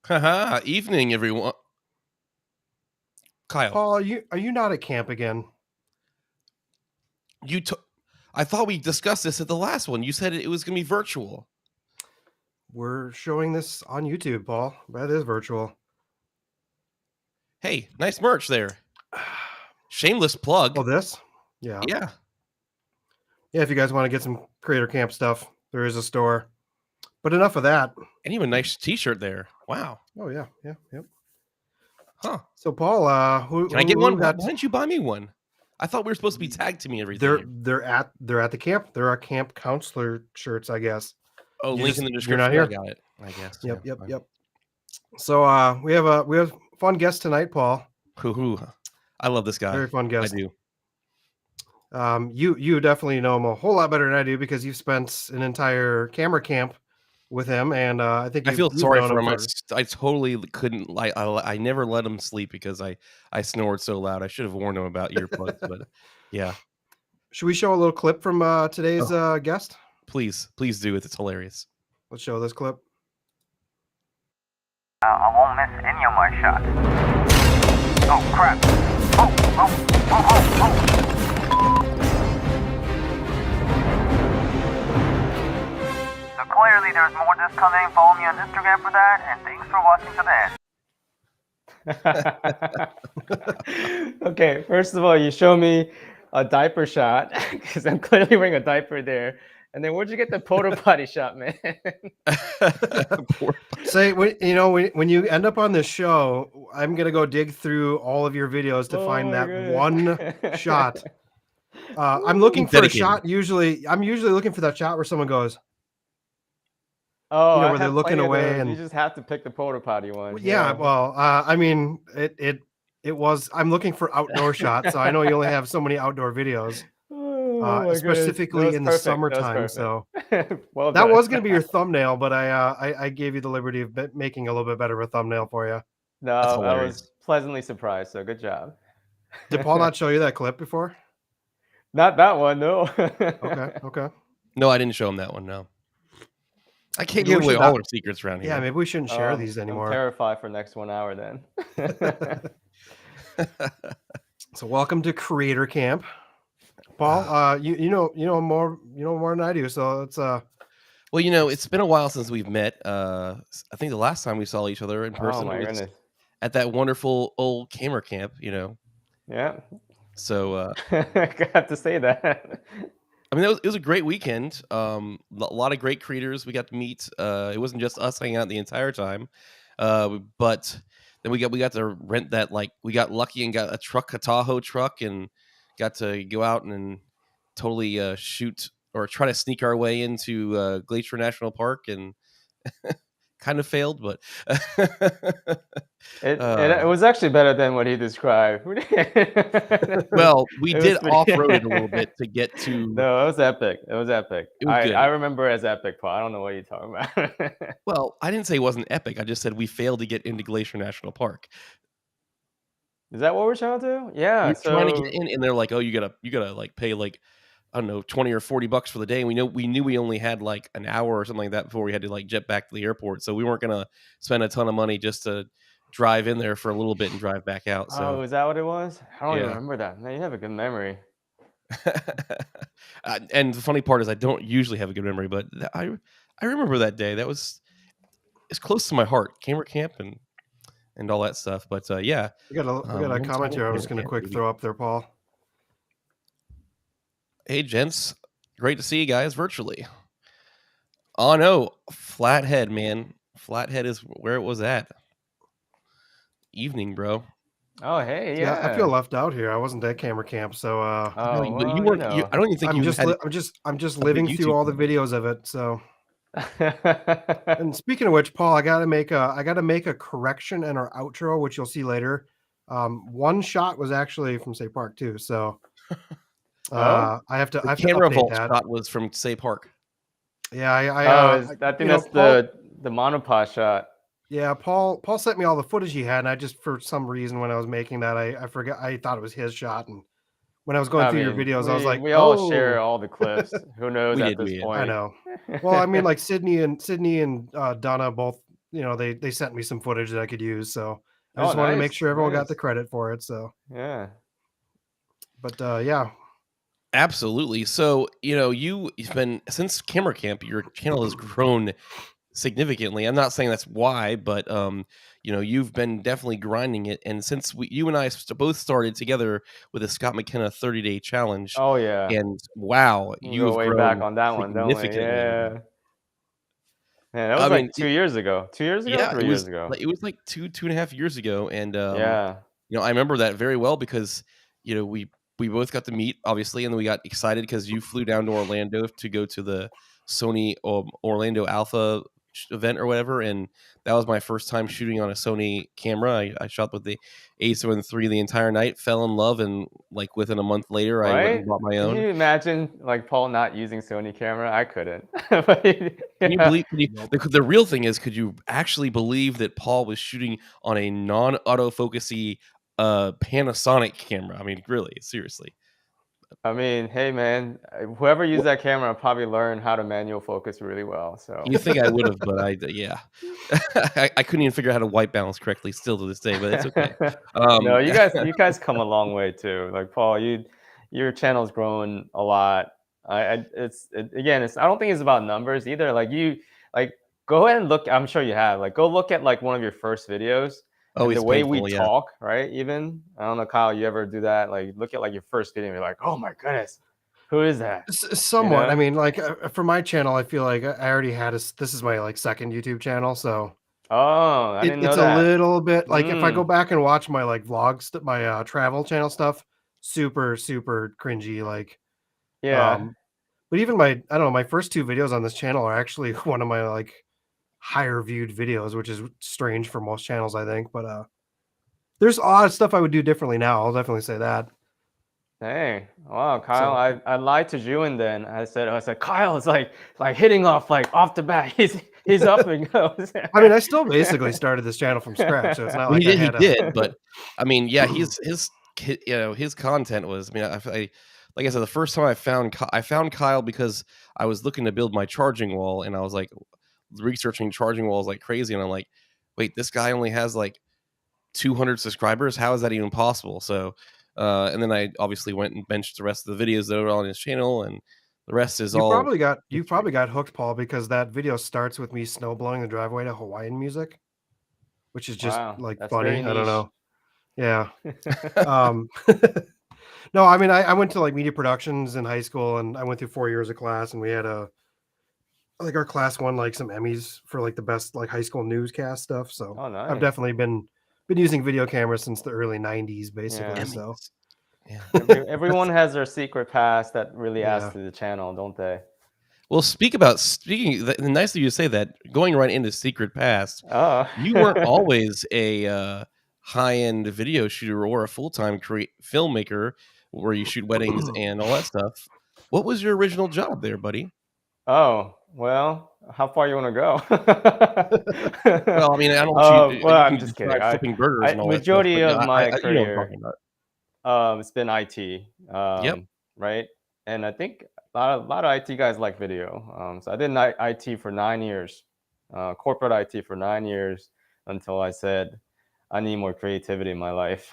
Haha, evening, everyone. Kyle, Paul, are you not at camp again? you took. I thought we discussed this at the last one. You said it was going to be virtual. We're showing this on YouTube, Paul. That is virtual. Hey, nice merch there. Shameless plug. Oh, this? Yeah. Yeah. Yeah, if you guys want to get some creator camp stuff, there is a store. But enough of that. And even a nice t-shirt there. Wow. Oh, yeah. Yep. Huh. So, Paul, Can I get one? Why didn't you buy me one? I thought we were supposed to be tagged to me everything. They're at the camp. There are camp counselor shirts, I guess. Oh, link in the description. You're not here. I got it. I guess. Yep. So we have fun guest tonight, Paul. Hoo-hoo. I love this guy. Very fun guest. I do. You definitely know him a whole lot better than I do because you've spent an entire camera camp with him, and I think I feel sorry for him. I totally couldn't. I never let him sleep because I snored so loud. I should have warned him about earplugs, but yeah. Should we show a little clip from today's guest? Please do it. It's hilarious. Let's show this clip. I won't miss any of my shots. Oh crap! Oh! So clearly there's more just coming. Follow me on Instagram for that, and thanks for watching today. Okay, first of all, you show me a diaper shot because I'm clearly wearing a diaper there. And then where'd you get the porta potty shot, man? Say, when you end up on this show, I'm gonna go dig through all of your videos to find that one shot. I'm looking for a shot. I'm usually looking for that shot where someone goes, oh, where they're looking away, and you just have to pick the porta potty one. Yeah, well, I mean, it was. I'm looking for outdoor shots, so I know you only have so many outdoor videos. Specifically in the summertime. So well, that was going to be your thumbnail, but I gave you the liberty of making a little bit better of a thumbnail for you. No, I was pleasantly surprised. So good job. Did Paul not show you that clip before? Not that one, no. Okay. No, I didn't show him that one. No, I can't give away all our secrets around here. Yeah, maybe we shouldn't share these anymore. I'm terrified for next 1 hour then. So welcome to Creator Camp. Paul, you know more than I do, so it's well, it's been a while since we've met. I think the last time we saw each other in person was at that wonderful old camera camp, Yeah. So I have to say that. I mean, it was a great weekend. A lot of great creators we got to meet. It wasn't just us hanging out the entire time, but then we got to rent that. Like, we got lucky and got a Tahoe truck, and got to go out and totally shoot or try to sneak our way into Glacier National Park, and kind of failed, but it was actually better than what he described. Well, we did off-road it a little bit to get to. No, it was epic. It was epic. Good. I remember it as epic, Paul. I don't know what you're talking about. Well, I didn't say it wasn't epic. I just said we failed to get into Glacier National Park. Is that what we're trying to do? Yeah. We're trying to get in, and they're like, "Oh, you gotta like pay like, I don't know, $20 or $40 for the day." And we knew we only had like an hour or something like that before we had to like jet back to the airport. So we weren't gonna spend a ton of money just to drive in there for a little bit and drive back out. So is that what it was? I don't even remember that. Man, you have a good memory. And the funny part is I don't usually have a good memory, but I remember that day. It's close to my heart. Camera camp and all that stuff. But yeah, we got a comment here. I'm just gonna quick throw up there, Paul. Hey gents, great to see you guys virtually. Oh no, Flathead, man. Flathead is where it was at. Evening, bro. Oh hey, yeah. I feel left out here. I wasn't at camera camp, so you weren't. I don't even think I'm just living through all the videos of it. So. And speaking of which, Paul, I gotta make a correction in our outro, which you'll see later. One shot was actually from Say Park too, so I have to. The camera vault shot was from Say Park. Yeah, I think that's the monopod shot. Yeah, Paul sent me all the footage he had, and I just, for some reason, when I was making that, I forgot. I thought it was his shot, and when I was going through your videos, I was like, we all share all the clips. Who knows at this point? I know. Well, I mean, like Sydney and Donna both they sent me some footage that I could use. So I Oh, just wanted to make nice, sure everyone got the nice. credit for it. So, Yeah. but yeah. Absolutely. So, you've been since Camera Camp, your channel has grown significantly. I'm not saying that's why, but you've been definitely grinding it. And since you and I both started together with the Scott McKenna 30-day challenge, Oh yeah. and wow, We you go have way back grown on that one, don't we? significantly. Yeah. Man, that I was mean, like 2 years ago. 2 years ago, yeah, 3 years ago. it was like 2.5 years ago, and Yeah. I remember that very well because we both got to meet, obviously, and then we got excited because you flew down to Orlando to go to the Sony Orlando Alpha event or whatever, and that was my first time shooting on a Sony camera. I shot with the A7 III the entire night, fell in love, and like within a month later, I went and Right? bought my Can own. you imagine like Paul not using Sony camera? I couldn't. But Can you yeah. believe? Nope. The real thing is, could you actually believe that Paul was shooting on a non-autofocusy Panasonic camera? I mean, really, seriously. I mean, hey man, whoever used that camera probably learned how to manual focus really well. So You think I would have, but yeah. I couldn't even figure out how to white balance correctly still to this day, but it's okay. no, Um, you guys come a long way too. Like Paul, your channel's grown a lot. Again, I don't think it's about numbers either. Like go ahead and look. I'm sure you have. Like go look at like one of your first videos and the always way we painful, yeah. talk, right? Even I don't know, Kyle, you ever do that? Like look at like your first video and you're like, oh my goodness, who is that? You Somewhat. I know? mean, like for my channel, I feel like I already had this is my like second YouTube channel, so Oh, I didn't know it's a that. little bit like if I go Mm, back and watch my like vlogs, my travel channel stuff, super super cringy. Like, yeah. um, but even my I don't know, my first two videos on this channel are actually one of my like higher viewed videos, which is strange for most channels, I think. But there's a lot of stuff I would do differently now. I'll definitely say that. Hey, wow, Kyle. So I lied to Zhiyun then. I said Kyle is like hitting off the bat. He's up and goes. I mean, I still basically started this channel from scratch, so it's not Well, like I he had a did, but I mean, yeah, his content was. I mean, like I said, the first time I found Kyle because I was looking to build my charging wall, and I was like researching charging walls like crazy, and I'm like, wait, this guy only has like 200 subscribers. How is that even possible? So, and then I obviously went and benched the rest of the videos that are on his channel, and the rest is all you history. probably got hooked, Paul, because that video starts with me snow blowing the driveway to Hawaiian music, which is just Wow, like that's very funny. I don't niche. know. Yeah. Um, no, I mean, I went to like media productions in high school, and I went through 4 years of class, and we had like our class won like some Emmys for like the best like high school newscast stuff. So Oh, I've nice. definitely been using video cameras since the early '90s, basically. Yeah. So Emmys. Yeah. Everyone has their secret past that really adds yeah. to the channel, don't they? Well, speaking, nice of you to say that. Going right into Secret Past, Oh. you weren't always a high-end video shooter or a full-time filmmaker where you shoot weddings and all that stuff. What was your original job there, buddy? Oh, well, how far you want to Well, I go? mean, I don't want you. Well, You I'm can just kidding. describe flipping burgers I and all that stuff, but majority yeah, of my you know what I'm career, talking about. it's been IT, Yep. right? And I think a lot of IT guys like video. So I did IT for 9 years, corporate IT for 9 years until I said I need more creativity in my life.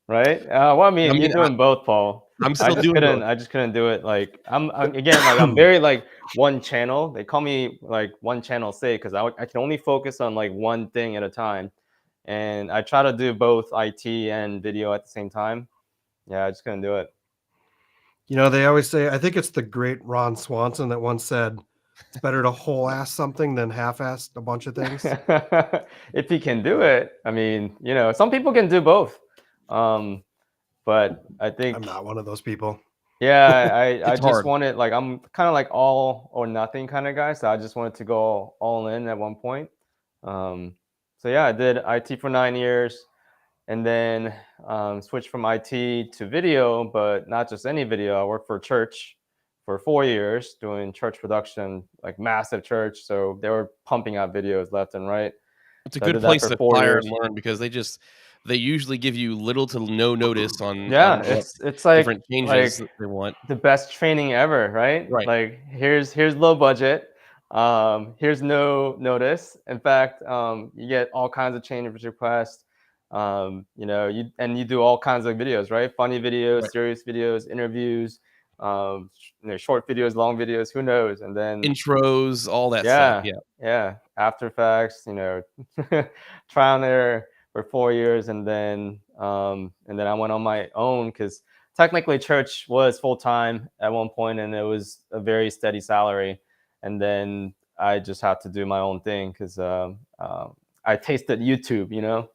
Right? Well, I I mean, you're mean, doing both, Paul. I'm I still just doing couldn't. both. I just couldn't do it. Like I'm again, like I'm very like one channel. They call me like one channel say because I can only focus on like one thing at a time, and I try to do both IT and video at the same time. Yeah, I just couldn't do it. You know, they always say, I think it's the great Ron Swanson that once said, it's better to whole ass something than half ass a bunch of things. If you can do it, I mean, some people can do both. Um, but I I'm think not one of those people. yeah, I It's just hard. wanted like I'm kind of like all or nothing kind of guy, so I just wanted to go all in at one point. Um, so yeah, I did IT for 9 years, and then switched from IT to video, but not just any video. I worked for a church for 4 years doing church production, like massive church. So they were pumping out videos left and right. It's a So I good did that place for to four fire years. and learn because they usually give you little to no notice on Yeah, what it's like different changes like that they want. the best training ever, right? Right. Like here's low budget. Here's no notice. In fact, you get all kinds of change requests. You know, you do all kinds of videos, right? Funny videos, Right. serious videos, interviews, you know, short videos, long videos, who knows? And then Intros, all that stuff. yeah, Yeah. yeah, After Effects, you know, trial and error for 4 years, and then I went on my own because technically church was full time at one point, and it was a very steady salary, and then I just had to do my own thing because I tasted YouTube. You know,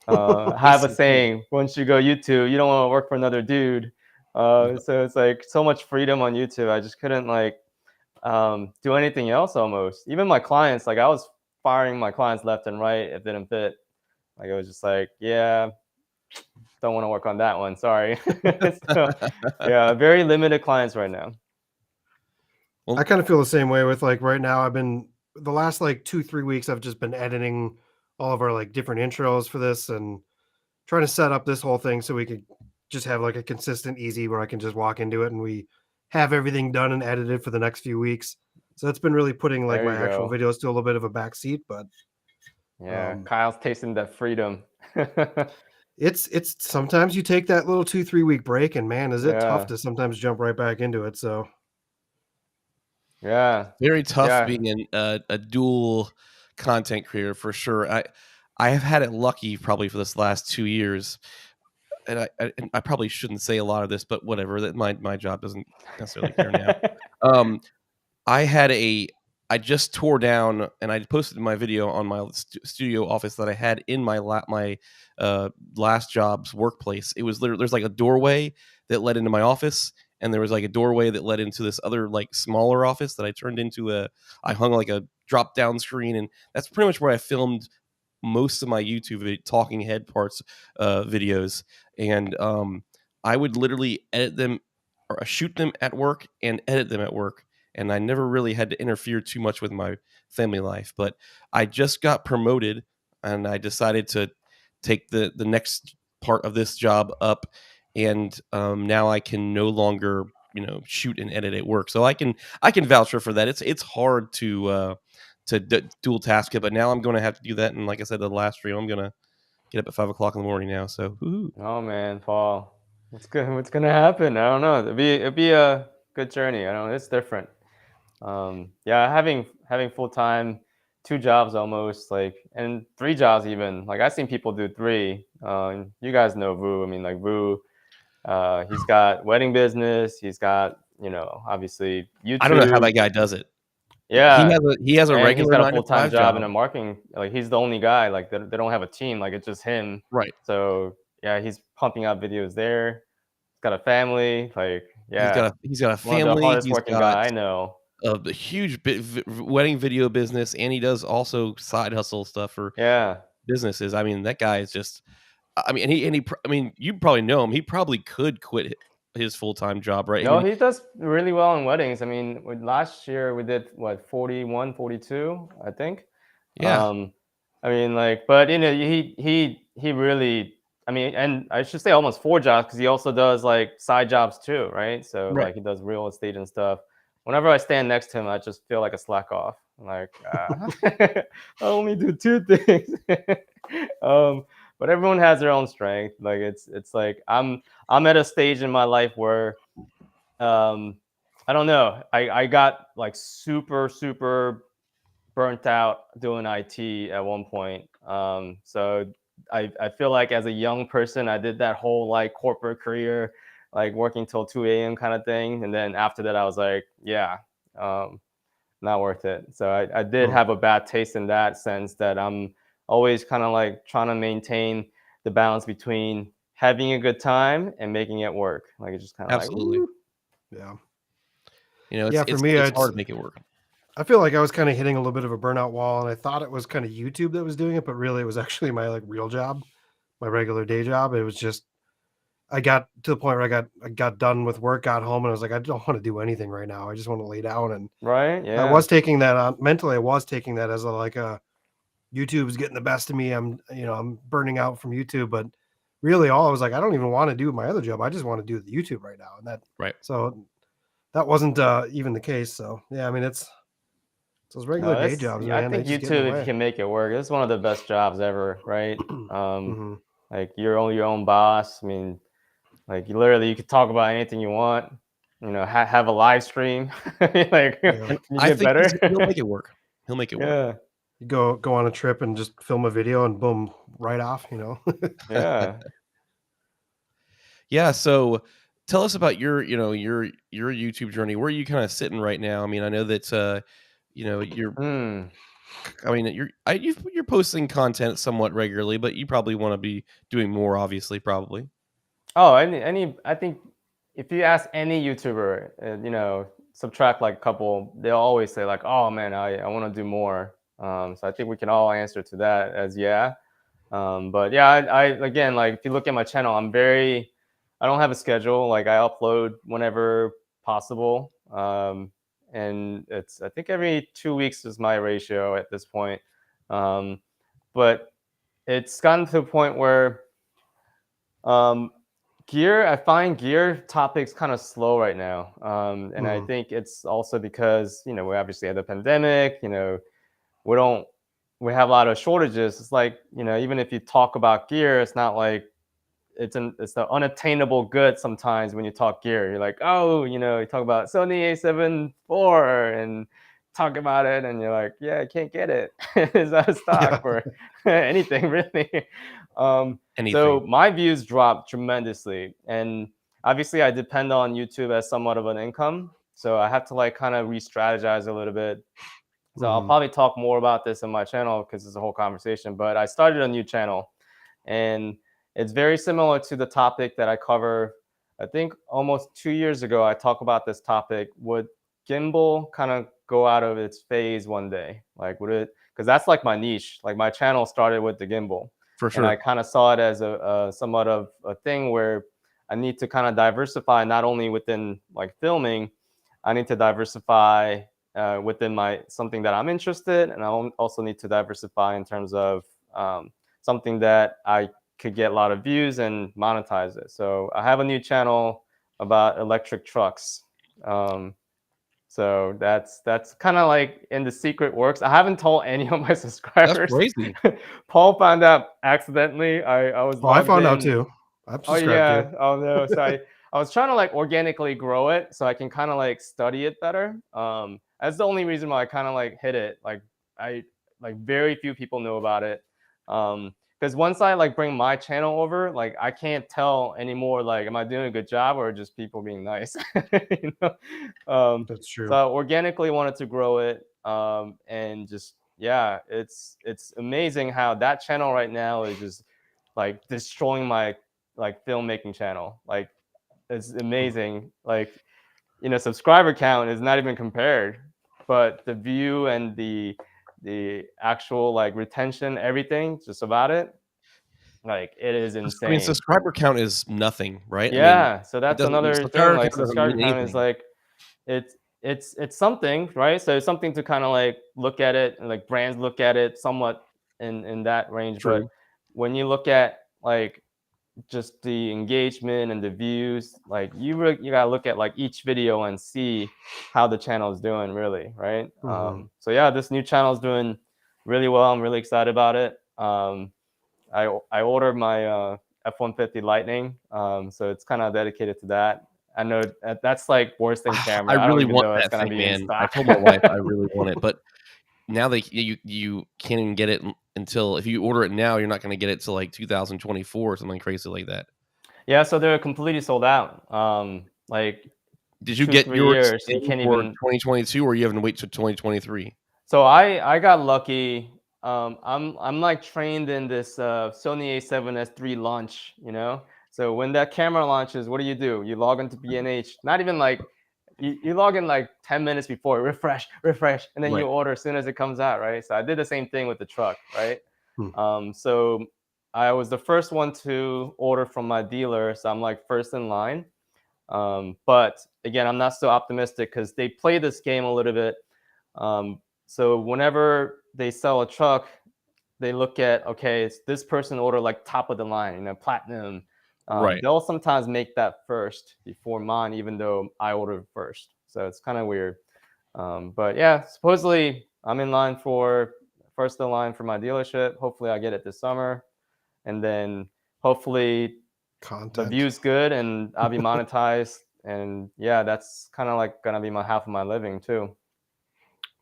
I have a Tasted too. saying: once you go YouTube, you don't want to work for another dude. Yeah. So it's like so much freedom on YouTube. I just couldn't like do anything else almost. Even my clients, like I was firing my clients left and right. It didn't fit. Like it was just like, yeah, don't want to work on that one. Sorry. So, yeah, very limited clients right now. I kind of feel the same way with like right now. I've been the last like 2-3 weeks. I've just been editing all of our like different intros for this and trying to set up this whole thing so we could just have like a consistent, easy where I can just walk into it and we have everything done and edited for the next few weeks. So that's been really putting like There my you actual go. videos to a little bit of a back seat, but Yeah, um, Kyle's tasting that freedom. it's sometimes you take that little 2-3 week break and man, is it tough Yeah, to sometimes jump right back into it. So yeah, Very tough yeah. being a dual content creator for sure. I have had it lucky probably for this last 2 years, and I probably shouldn't say a lot of this, but whatever. That my job doesn't necessarily care now. Um, I had a I just tore down and I posted my video on my studio office that I had in last job's workplace. It was literally there's like a doorway that led into my office, and there was like a doorway that led into this other like smaller office that I turned into I hung like a drop down screen, and that's pretty much where I filmed most of my YouTube talking head parts videos, and I would literally edit them or shoot them at work and edit them at work, and I never really had to interfere too much with my family life. But I just got promoted, and I decided to take the next part of this job up, and now I can no longer shoot and edit at work. So I can vouch for that. It's hard to dual task it, but now I'm going to have to do that. And like I said, the last stream, I'm going to get up at 5 o'clock in the morning now. So woo-hoo. Oh man, Paul, what's gonna happen? I don't know. It'd be a good journey. I don't know. It's different. Yeah, having full time, two jobs almost, like, and three jobs even. Like I've seen people do three. You guys know Vu. I mean, like Vu, he's got wedding business. He's got, you know, obviously I don't know how that YouTube. guy does it. Yeah, He has a and he's regular got a 9 to full time 5 job in job. a marketing. Like he's the only guy. Like they don't have a team. Like it's just him. Right. So yeah, he's pumping out videos there. He's got a family. Like yeah, He's got a one of the family. hardest He's working got guy I know. a huge wedding video business, and he does also side hustle stuff for Yeah. businesses. I mean, that guy is just. I mean, I mean, you probably know him. He probably could quit his full time job, right? I No, mean, he does really well in weddings. I mean, last year we did what 41, 42, I think. yeah, Um, I mean, like, but you know, he really. I mean, and I should say almost four jobs because he also does like side jobs too, right? So right. like he does real estate and stuff. Whenever I stand next to him, I just feel like a slack off. I'm like, I only do two things. um, but everyone has their own strength. Like it's like I'm at a stage in my life where I don't know. I got like super burnt out doing IT at one point. So I feel like as a young person, I did that whole like corporate career, like working till 2 a.m. kind of thing. And then after that, I was like, yeah, um, not worth it. So I did Hmm. have a bad taste in that sense that I'm always kind of like trying to maintain the balance between having a good time and making it work. Like it's just kind of like, Absolutely. woo. yeah. It's Yeah, for it's me, it's hard to make it work. I feel like I was kind of hitting a little bit of a burnout wall, and I thought it was kind of YouTube that was doing it, but really it was actually my like real job, my regular day job. It was just I got to the point where I got done with work, got home, and I was like, I don't want to do anything right now. I just want to lay down. And Right? I Yeah. was taking that on mentally. I was taking that as a like a YouTube's getting the best of me. I'm burning out from YouTube, but really all I was like, I don't even want to do my other job. I just want to do the YouTube right now. And Right. so that wasn't even the case. So yeah, I mean, So those regular day That's, jobs, I man, they think just get in the YouTube way. can make it work. It's one of the best jobs ever, right? Mm-hmm. Like you're your own boss. I mean, like you could talk about anything you want. You know, have a live stream. Like, Yeah. And can you I get think better? he'll make it work. He'll make it work. Yeah, You go on a trip and just film a video and boom, right off, you know. yeah. Yeah, so tell us about your, your YouTube journey. Where are you kind of sitting right now? I mean, I know that you're Hmm. I mean, you're posting content somewhat regularly, but you probably want to be doing more, obviously, probably. Oh, I think if you ask any YouTuber, subtract like a couple, they'll always say like, "Oh man, I want to do more." So I think we can all answer to that as yeah. But yeah, I again, like if you look at my channel, I don't have a schedule. Like I upload whenever possible, and it's I think every 2 weeks is my ratio at this point. Um, but it's gotten to a point where um, I find gear topics kind of slow right now. And I Mhm. think it's also because, we obviously had the pandemic, we don't, we have a lot of shortages. It's like, even if you talk about gear, it's not like it's the unattainable good sometimes when you talk gear. You're like, oh, you talk about Sony A7 IV and talk about it, and you're like, yeah, I can't get it. It's out of stock Yeah. for anything really. So Anything. my views dropped tremendously, and obviously I depend on YouTube as somewhat of an income. So I have to like kind of re-strategize a little bit. So I'll Mhm. probably talk more about this in my channel because it's a whole conversation. But I started a new channel, and it's very similar to the topic that I cover. I think almost 2 years ago, I talked about this topic. Would gimbal kind of go out of its phase one day? Like, would it? Because that's like my niche. Like, my channel started with the gimbal, For and I sure. kind of saw it as a somewhat of a thing where I need to kind of diversify not only within like filming, I need to diversify within my something that I'm interested, and I also need to diversify in terms of something that I could get a lot of views and monetize it. So I have a new channel about electric trucks. Um, so that's kind of like in the secret works. I haven't told any of my That's subscribers. crazy. Paul found out accidentally. I was Oh, I logged found out in. too. I'm Oh subscribed yeah. too. Oh no. So I was trying to like organically grow it so I can kind of like study it better. That's the only reason why I kind of like hit it. Like I like very few people know about it. Because once I like bring my channel over, like I can't tell anymore. Like, am I doing a good job or just people being nice? you know. That's So true. I organically wanted to grow it. And just yeah, it's amazing how that channel right now is just like destroying my like filmmaking channel. Like it's amazing. Like subscriber count is not even compared, but the view and the actual like retention, everything just about it, like it is I mean, insane. subscriber count is nothing, right? I mean, Yeah, so it that's doesn't another thing. subscriber Like count doesn't subscriber mean count is anything. like it's it's something, right? So it's something to kind of like look at it, and like brands look at it somewhat in that range. But True. when you look at like just the engagement and the views, like you gotta look at like each video and see how the channel is doing, really, right? Mhm. So yeah, this new channel is doing really well. I'm really excited about it. I ordered my F-150 Lightning, so it's kind of dedicated to that. I know that's like worse than I camera. I don't really even want know it's that gonna thing, be in man. I stock. told my wife I really want it, but now you can't even get it until if you order it now, you're not gonna get it till, like, 2024 or something crazy like that. Yeah, so they're completely sold out. Like Did you two, get three yours years, you in can't for even. 2022 or you having to wait till 2023? So I got lucky. I'm like trained in this Sony A7S III launch, So when that camera launches, what do? You log into B&H. Not even like you log in like 10 minutes before, refresh, and then you Right. order as soon as it comes out, right? So I did the same thing with the truck, right? Hmm. So I was the first one to order from my dealer, so I'm like first in line. But again, I'm not so optimistic because they play this game a little bit. So whenever they sell a truck, they look at, okay, it's this person order like top of the line, platinum. Right. They'll sometimes make that first before mine, even though I ordered first. So it's kind of weird. But yeah, supposedly I'm in line first in line for my dealership. Hopefully I get it this summer, and then hopefully the Content. view's good and I'll be monetized. And yeah, that's kind of like gonna be half of my living too.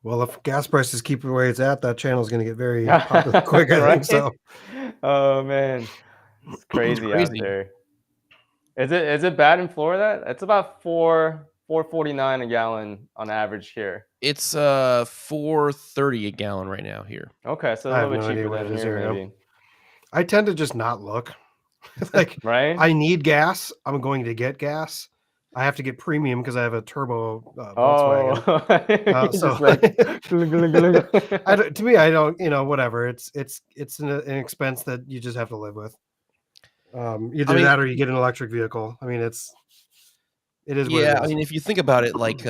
Well, if gas prices keep the way it's at, that channel is going to get very popular quick, I think so. Oh man, it's crazy out crazy. there. Is it bad in Florida? It's about 4.49 a gallon on average here. It's $4.30 a gallon right now here. Okay, so a I have little bit no idea cheaper what than it is here, here. maybe. I tend to just not look. Like, Right? I need gas. I'm going to get gas. I have to get premium because I have a turbo Volkswagen. Oh, So just like to me, I don't, whatever. It's an expense that you just have to live with. Either that or you get an electric vehicle. I mean, it is what it Yeah, is. I mean, if you think about it, like,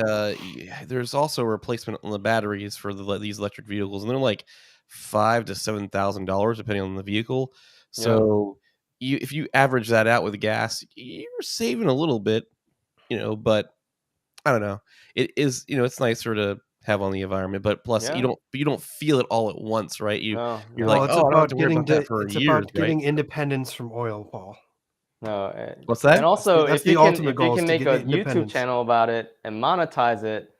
there's also a replacement on the batteries for these electric vehicles, and they're like $5,000 to $7,000 depending on the vehicle. So if you average that out with gas, you're saving a little bit, but I don't know. It is, it's nicer to have on the environment, but plus Yeah. you don't feel it all at once, right? You're No, like, It's oh, I don't have about to worry about that for it's years, about right? getting independence from oil, Paul. no. What's that? And also, That's if the you can ultimate if you goal, is can to make get a YouTube independence. channel about it and monetize it,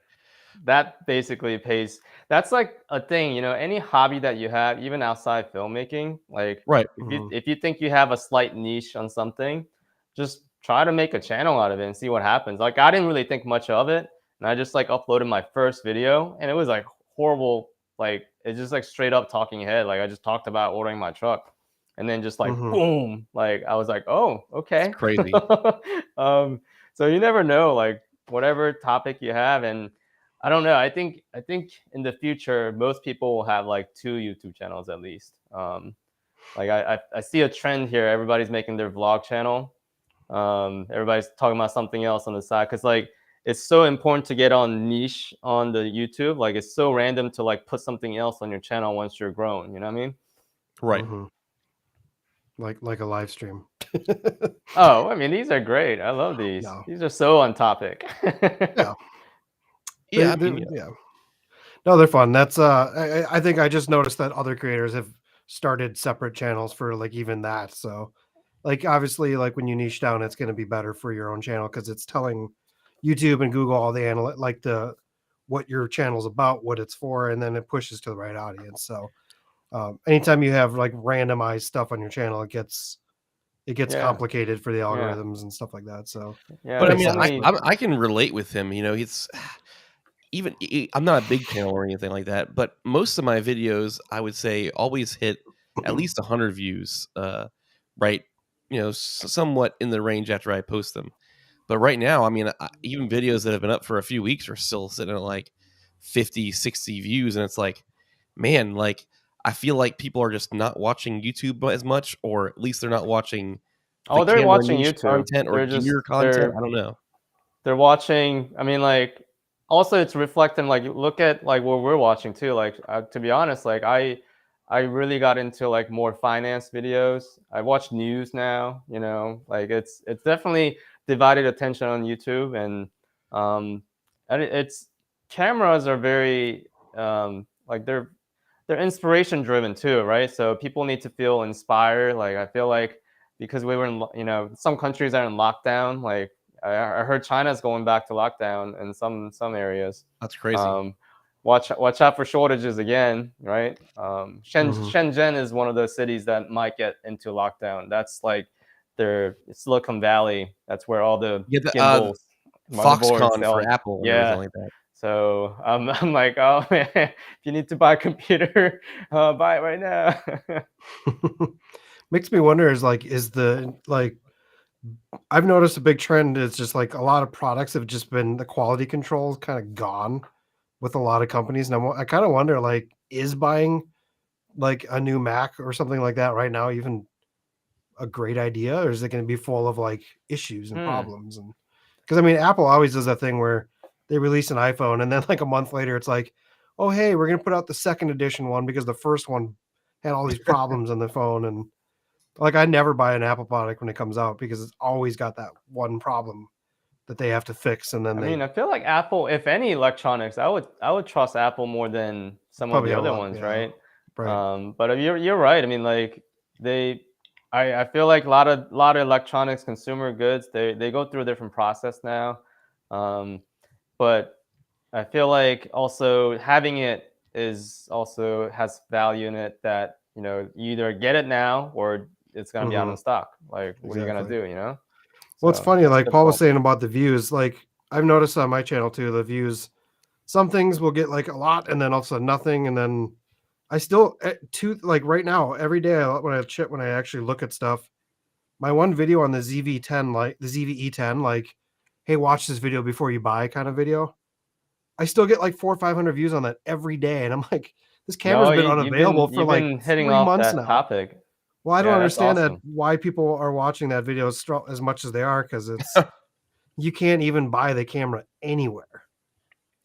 that basically pays. That's like a thing, any hobby that you have, even outside filmmaking, like Right. if you think you have a slight niche on something, just try to make a channel out of it and see what happens. Like I didn't really think much of it, and I just like uploaded my first video, and it was like horrible. Like it's just like straight up talking head. Like I just talked about ordering my truck, and then just like boom, like I was like, oh, okay. It's crazy. So you never know, like whatever topic you have. And I don't know. I think in the future, most people will have like 2 YouTube channels at least. Like I see a trend here. Everybody's making their vlog channel. Everybody's talking about something else on the side because like it's so important to get on niche on the YouTube. Like it's so random to like put something else on your channel once you're grown. You know what I mean? Right. Like a live stream. Oh, I mean these are great. I love these. No. These are so on topic. Yeah. Yeah. Yeah. No, they're fun. That's I think I just noticed that other creators have started separate channels for like even that. So like obviously like when you niche down, it's going to be better for your own channel because it's telling YouTube and Google all the what your channel's about, what it's for, and then it pushes to the right audience. So anytime you have like randomized stuff on your channel, it gets complicated for the algorithms and stuff like that. So Yeah, But I there's mean, I can relate with him. He's I'm not a big channel or anything like that, but most of my videos, I would say, always hit at least 100 views, right? Somewhat in the range after I post them. But right now, I mean, even videos that have been up for a few weeks are still sitting at like 50, 60 views, and it's like, man, like I feel like people are just not watching YouTube as much, or at least they're not watching the they're camera watching niche YouTube. content or They're just gear content. I don't know. They're watching. I mean, like, also it's reflecting. Like, look at like what we're watching too. Like, to be honest, like I really got into like more finance videos. I watch news now. Like it's definitely divided attention on YouTube, and it's cameras are very like they're inspiration driven too, right? So people need to feel inspired. Like I feel like because we were in some countries are in lockdown. Like I heard China's going back to lockdown in some areas. That's crazy. Watch out for shortages again, right? Shenzhen is one of those cities that might get into lockdown. That's like their Silicon Valley. That's where all the gimbals, Foxconn for Apple and everything like that. So I'm like, oh man, if you need to buy a computer, buy it right now. Makes me wonder I've noticed a big trend is just like a lot of products have just been the quality control kind of gone with a lot of companies. And I kind of wonder, like, is buying like a new Mac or something like that right now even a great idea, or is it going to be full of like issues and problems? And because I mean, Apple always does that thing where they release an iPhone and then like a month later it's like, oh hey, we're going to put out the second edition one because the first one had all these problems on the phone. And like I never buy an Apple product when it comes out because it's always got that one problem that they have to fix, and then I they mean, I feel like Apple, if any electronics, I would trust Apple more than some of probably the have a other lot. ones, Yeah, right? right. But you're right. I mean, like I feel like a lot of electronics, consumer goods, they go through a different process now. But I feel like also having it is also has value in it that you either get it now or it's gonna be out Hmm. of stock. Like, what are you gonna Exactly. do? Well, it's So funny, that's like Paul was difficult. saying about the views. Like I've noticed on my channel too, the views. Some things will get like a lot, and then all of a sudden nothing, and then I still like right now every day when I actually look at stuff. My one video on the ZV10, like the ZVE10, like, hey, watch this video before you buy kind of video. I still get like 400 or 500 views on that every day, and I'm like, this camera's No, been you've been unavailable for you've like been hitting 3 off months that now. topic. Well, I don't Yeah, that's understand that awesome. why people are watching that video as much as they are, because it's you can't even buy the camera anywhere.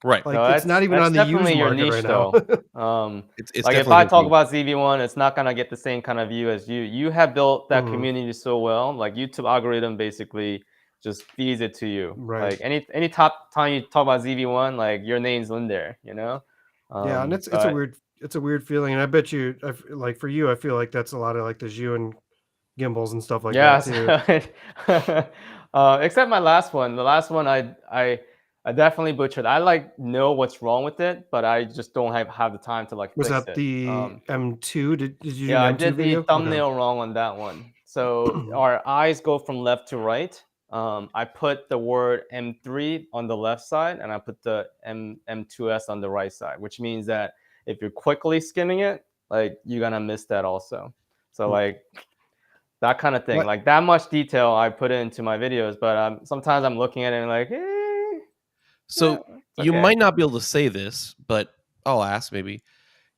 Right. Like No, it's not even that's on the used definitely your market right niche now. though. Um, It's like if definitely I his talk niche. about ZV1, it's not gonna get the same kind of view as you. You have built that Mhm. community so well. Like YouTube algorithm basically just feeds it to you. Right. Like any top time you talk about ZV1, like your name's in there. Yeah, and But it's a weird feeling, and I bet you, like for you, I feel like that's a lot of like the Zhiyun gimbals and stuff like that yeah, too. except my last one. The last one I definitely butchered. I like know what's wrong with it, but I just don't have the time to like Was fix that it. the M2? Did you do Yeah, an I M2 did the video? Okay. thumbnail wrong on that one. So our eyes go from left to right. I put the word M3 on the left side, and I put the M2S on the right side, which means that if you're quickly skimming it, like you're gonna miss that also. So Hmm. like that kind of thing, What? like that much detail I put into my videos, but sometimes I'm looking at it and like, yeah, So it's you okay. might not be able to say this, but I'll ask maybe.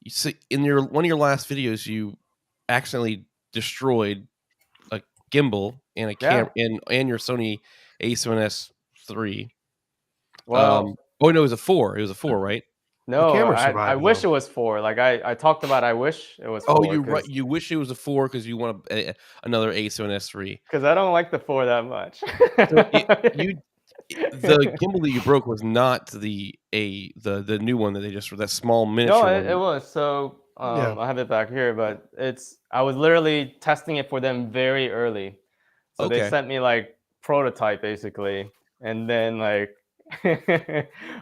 You see, in your one of your last videos, you accidentally destroyed a gimbal and a Yeah. camera and your Sony A7S III. Well, Oh no, it was a 4. It was a 4, right? The no, camera I survived wish though. it was 4. Like I talked about, I wish it was Oh, 4 you right. because You wish it was a 4 because you want another A7S III. I don't like the 4 that much. So the gimbal that you broke was not the new one that they just that small No, miniature it one. was. So Yeah. I have it back here, but I was literally testing it for them very early. So they Okay. sent me like prototype basically, and then like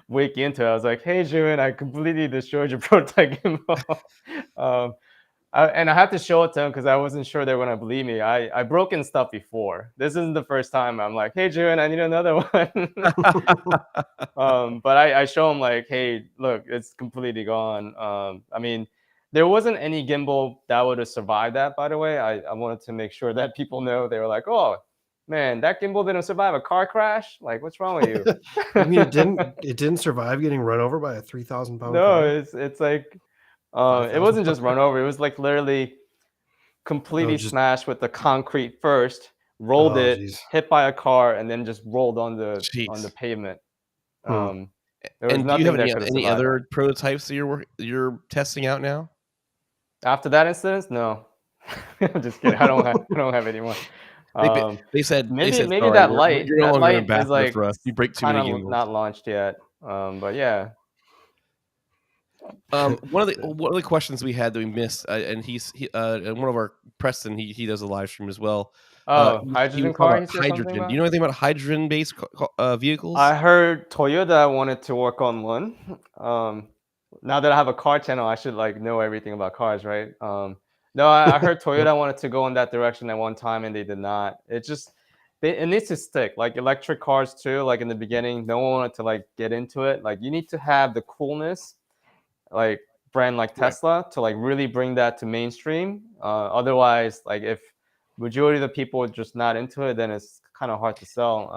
week into it, I was like, "Hey, Juin, I completely destroyed your prototype gimbal." um, and I had to show it to them because I wasn't sure they were gonna believe me. I broken stuff before. This isn't the first time. I'm like, "Hey, Juin, I need another one." But I show them like, hey, look, it's completely gone. I mean, there wasn't any gimbal that would have survived that, by the way. I wanted to make sure that people know. They were like, oh man, that gimbal didn't survive a car crash. Like, what's wrong with you? You mean it didn't survive getting run over by a 3,000-pound No, car? it's like it 5,000 wasn't just pound. run over. It was like literally Oh, completely just smashed with the concrete first, rolled oh, it, geez. hit by a car, and then just rolled on the Jeez. pavement. Hmm. Um, there was And do you have nothing that could have any survived that. other prototypes that you're testing out now? After that incident, no. I'm just kidding. I don't have anyone. They ba Um, they maybe said, maybe "Sorry, you're no that longer an light is ambassador like for us. You break too kind many of gimbals." not launched yet. But yeah. One of the questions we had that we missed, and one of our Preston, he does a live stream as well. Oh, He hydrogen was talking car. about He said something hydrogen. Do you about. know anything about hydrogen-based vehicles? I heard Toyota wanted to work on one. Now that I have a car channel, I should like know everything about cars, right? No, I heard Yep. Toyota wanted to go in that direction at one time, and they did not. It needs to stick. Like electric cars too. Like in the beginning, no one wanted to like get into it. Like you need to have the coolness, like brand like Right. Tesla, to like really bring that to mainstream. Otherwise, like if majority of the people are just not into it, then it's kind of hard to sell.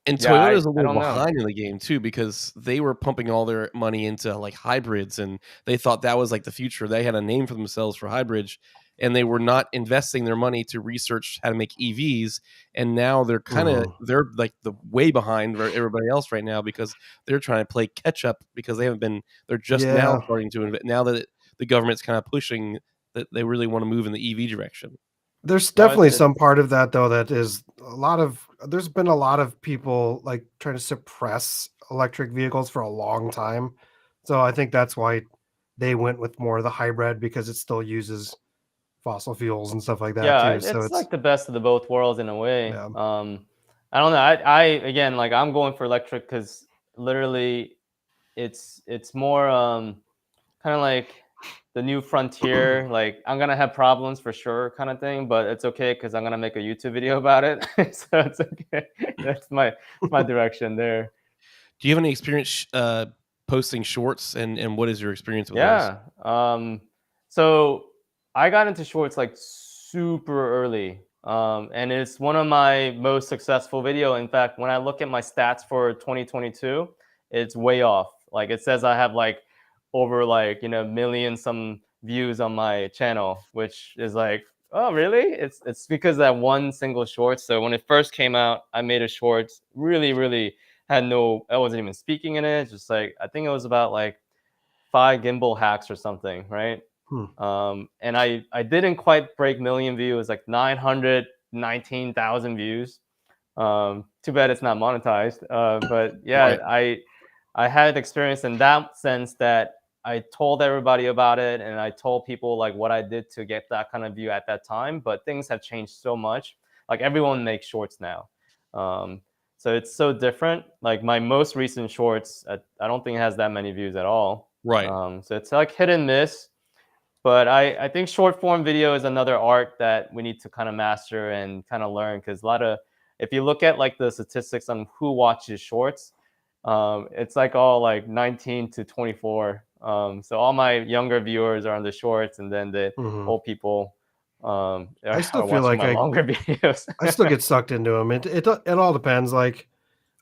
And Yeah, Toyota's a I little don't know. behind in the game too because they were pumping all their money into like hybrids and they thought that was like the future. They had a name for themselves for hybrids and they were not investing their money to research how to make EVs. And now Mhm. they're like the way behind everybody else right now because they're trying to play catch up because they're just now Yeah. starting to invest now that the government's kind of pushing that they really want to move in the EV direction. There's No, definitely some part of that though that is a lot of there's been a lot of people like trying to suppress electric vehicles for a long time. So I think that's why they went with more of the hybrid, because it still uses fossil fuels and stuff like that Yeah, too. So it's it's like the best of the both worlds in a way. yeah. I don't know. I again, like I'm going for electric because literally it's more kind of like the new frontier. Like I'm gonna have problems for sure, kind of thing, but it's okay because I'm gonna make a YouTube video about it, so it's okay. That's my direction there. Do you have any experience posting shorts, and what is your experience with those? Yeah. So I got into shorts like super early. And it's one of my most successful video. In fact, when I look at my stats for 2022, it's way off. Like it says I have like over like, million some views on my channel, which is like, oh really? It's because of that one single short. So when it first came out, I made a short, really I wasn't even speaking in it. Just like, I think it was about like 5 gimbal hacks or something, right? And I didn't quite break million views, like 919,000 views. Too bad it's not monetized. But yeah, Right. I had experience in that sense that I told everybody about it, and I told people like what I did to get that kind of view at that time. But things have changed so much. Like everyone makes shorts now. So it's so different. Like my most recent shorts, I don't think it has that many views at all. Right. So it's like hit and miss. But I think short form video is another art that we need to kind of master and kind of learn, because if you look at like the statistics on who watches shorts, it's like all like 19 to 24. So all my younger viewers are on the shorts, and then the old people I still are feel watching like my longer videos. I still get sucked into them. It all depends. Like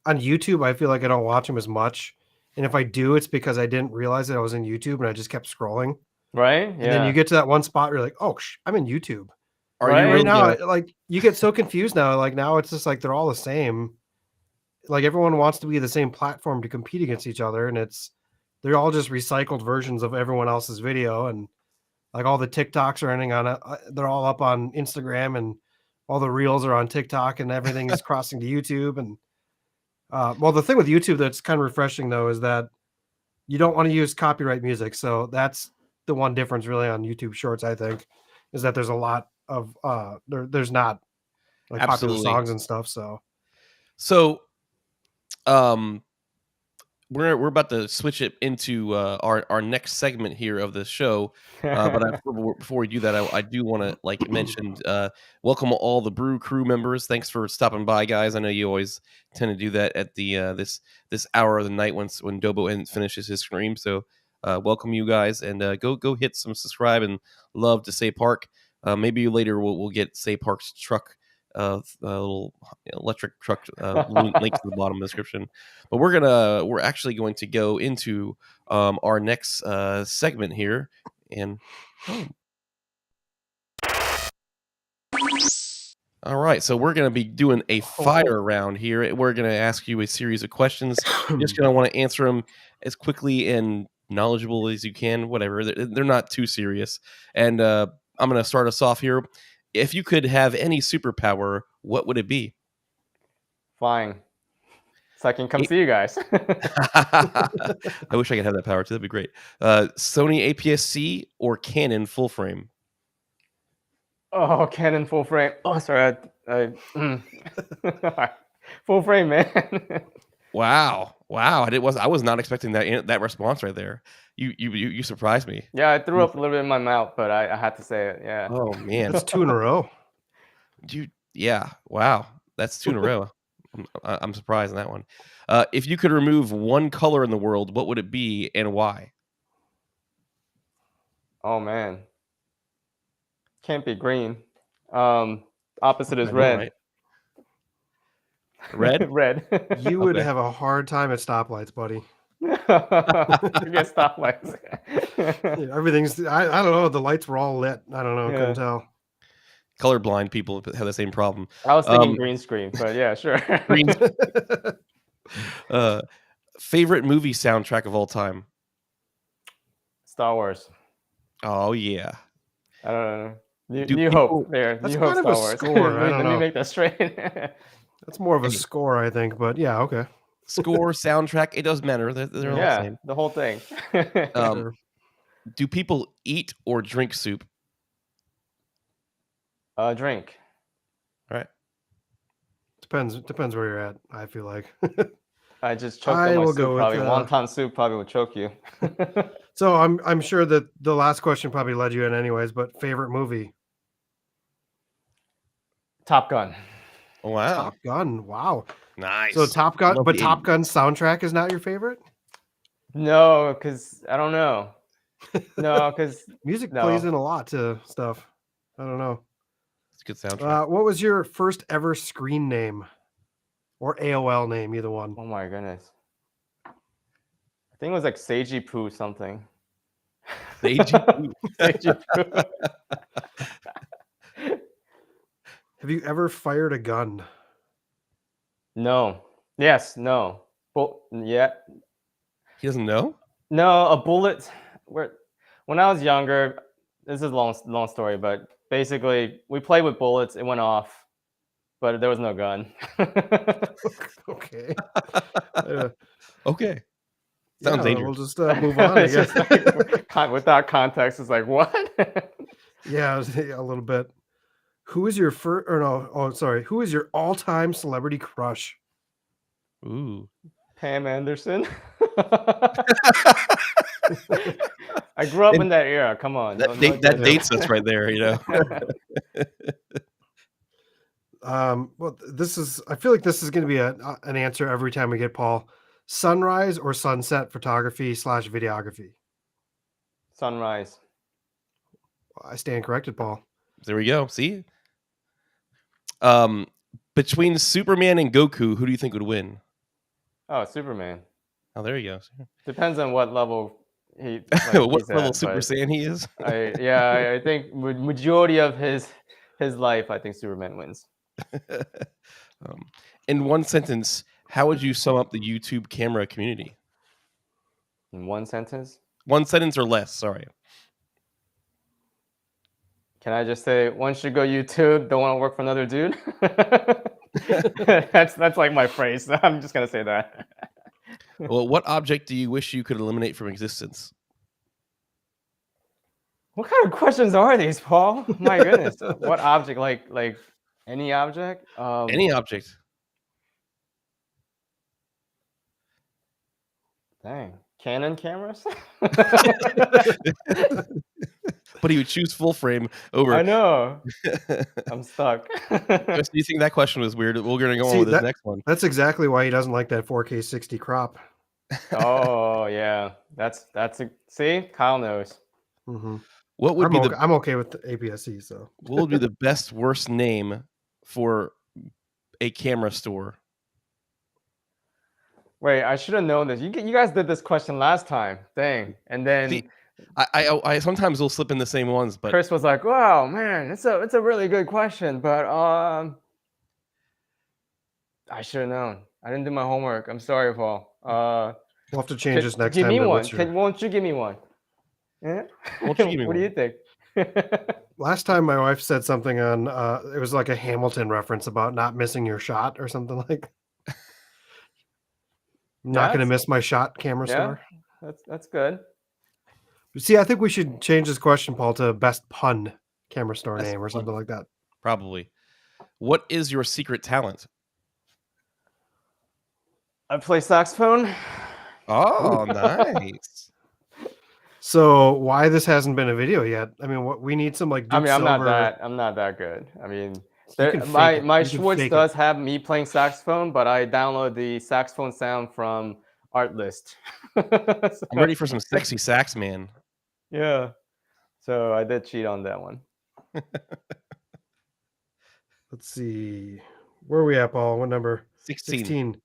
on YouTube, I feel like I don't watch them as much, and if I do, it's because I didn't realize that I was in YouTube and I just kept scrolling. Right? And then you Yeah. get to that one spot where you're like, oh, I'm in YouTube. Are you Right Right? really now, like you get so confused now. Like now, it's just like they're all the same. Like everyone wants to be the same platform to compete against each other, and they're all just recycled versions of everyone else's video. And like all the TikToks are ending on it. They're all up on Instagram, and all the reels are on TikTok, and everything is crossing to YouTube. And well, the thing with YouTube that's kind of refreshing though is that you don't want to use copyright music. So that's the one difference really on YouTube Shorts, I think, is that there's a lot of there's not like popular absolutely? songs and stuff. So So, um, we're about to switch it into our next segment here of the show. But before we do that, I do want to like mention welcome all the Brew Crew members. Thanks for stopping by, guys. I know you always tend to do that at the this hour of the night when Dobo finishes his stream. So welcome you guys, and go hit some subscribe and love to Say Park. Maybe later we'll get Say Park's truck. Little electric truck link to the bottom of the description. But we're actually going to go into our next segment here, and all right, so we're going to be doing a fire round here. We're going to ask you a series of questions. You're just going to want to answer them as quickly and knowledgeable as you can. Whatever, they're not too serious. And I'm going to start us off here. If you could have any superpower, what would it be? Flying. So I can come see you guys. I wish I could have that power too. That'd be great. Sony APS-C or Canon full frame? Oh, Canon full frame. Oh, sorry. Full frame, man. Wow. I was not expecting that response right there. You surprised me. Yeah, I threw up a little bit in my mouth, but I had to say it. Yeah. Oh man, that's 2 in a row. Yeah. Wow, that's 2 in a row. I'm surprised on that one. If you could remove one color in the world, what would it be and why? Oh man. Can't be green. Opposite is I know, red. right? Red? Red. You would Okay. have a hard time at stoplights, buddy. Forget stoplights. Yeah, everything's I don't know. The lights were all lit. I don't know. Yeah. Couldn't tell. Colorblind people have the same problem. I was thinking green screen, but yeah, sure. Green. Favorite movie soundtrack of all time? Star Wars. Oh yeah. I don't know. Do New people- Hope there. That's New kind Hope of a Star Wars. score, I don't Let me know. make that straight. That's more of a Hey. score, I think, but yeah, okay. Score, soundtrack, it doesn't matter. They're all the Yeah, same. the whole thing. Sure. Do people eat or drink soup? Drink. All right. Depends where you're at, I feel like. I just choked on I my will soup. go with Probably wonton soup probably will choke you. so I'm sure that the last question probably led you in anyways, but favorite movie? Top Gun. Wow. Top Gun. Wow. Nice. So Top Gun, Love but the Top 80s. Gun's soundtrack is not your favorite? No, because I don't know. No, because Music no. plays in a lot to stuff. I don't know. It's a good soundtrack. What was your first ever screen name or AOL name? Either one. Oh my goodness. I think it was like Seiji Poo something. Seiji. Seiji Poo. Have you ever fired a gun? No. Yes. No. Yeah. He doesn't know? No. A bullet. When I was younger, this is a long story, but basically we played with bullets. It went off, but there was no gun. Okay. Okay. Yeah, Sounds dangerous. we'll just move on, I It's guess. just like, without context, it's like what? Yeah, a little bit. Who is your first, or no, oh, sorry. Who is your all-time celebrity crush? Ooh. Pam Anderson. I grew up in that era. Come on. That dates us right there, you know. Well, I feel like this is going to be an answer every time we get Paul. Sunrise or sunset photography / videography? Sunrise. I stand corrected, Paul. There we go. See? Between Superman and Goku, who do you think would win? Oh, Superman. Oh, there you go. Depends on what level he. What he's level at, Super Saiyan he is? I think majority of his life, I think Superman wins. In one sentence, how would you sum up the YouTube camera community? In one sentence? One sentence or less, sorry. Can I just say one should go YouTube, don't want to work for another dude? that's like my phrase. I'm just gonna say that. Well, what object do you wish you could eliminate from existence? What kind of questions are these, Paul? My goodness. What object? Like any object? Any object. Dang. Canon cameras? But he would choose full frame over. I know. I'm stuck. Chris, do you think that question was weird? We're going to go on with this next one. That's exactly why he doesn't like that 4K 60 crop. Oh yeah, see, Kyle knows. Mm-hmm. What would I'm okay with the APS-C. So what would be the best worst name for a camera store? Wait, I should have known this. You guys did this question last time. Dang, and then. See, I sometimes will slip in the same ones, but Chris was like, "Wow, man, it's a really good question, but I should have known. I didn't do my homework. I'm sorry, Paul. we'll have to change this next give time. Give me one. Won't you give me one? Yeah. Won't you give me what one? do you think? Last time my wife said something on it was like a Hamilton reference about not missing your shot or something like. I'm not going to miss my shot, camera store. That's good. See, I think we should change this question, Paul, to best pun camera store name or something like that. Probably. What is your secret talent? I play saxophone. Oh, nice. So why this hasn't been a video yet? I mean, what we need some like. Duke I'm Silver. not that good. I mean, my Schwartz does have me playing saxophone, but I download the saxophone sound from Artlist. So, I'm ready for some sexy sax, man. Yeah. So I did cheat on that one. Let's see. Where are we at, Paul? What number? 16.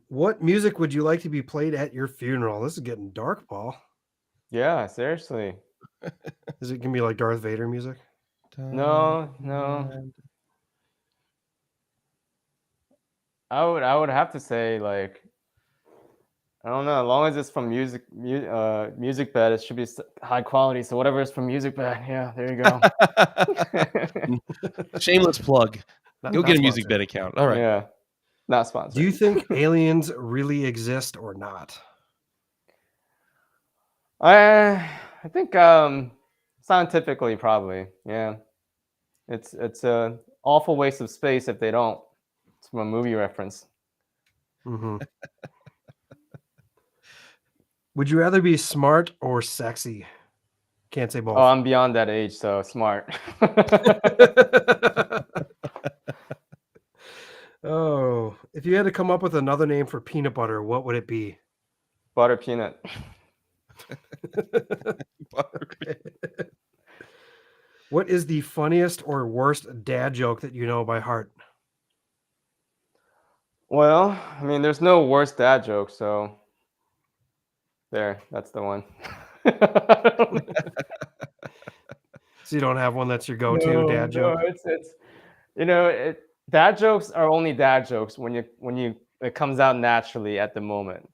What music would you like to be played at your funeral? This is getting dark, Paul. Yeah, seriously. Is it gonna be like Darth Vader music? No. I would have to say like I don't know. As long as it's from music bed, it should be high quality. So whatever is from music bed, yeah, there you go. Shameless plug. You'll get a music bed account. All right. Yeah, not sponsored. Do you think aliens really exist or not? I think scientifically probably. Yeah, it's a awful waste of space if they don't. It's from a movie reference. Mm-hmm. Would you rather be smart or sexy? Can't say both. Oh, I'm beyond that age, so smart. Oh, if you had to come up with another name for peanut butter, what would it be? Butter peanut. What is the funniest or worst dad joke that you know by heart? Well, I mean, there's no worse dad joke, so there, that's the one. So you don't have one that's your go-to dad joke? No, it's dad jokes are only dad jokes when it comes out naturally at the moment.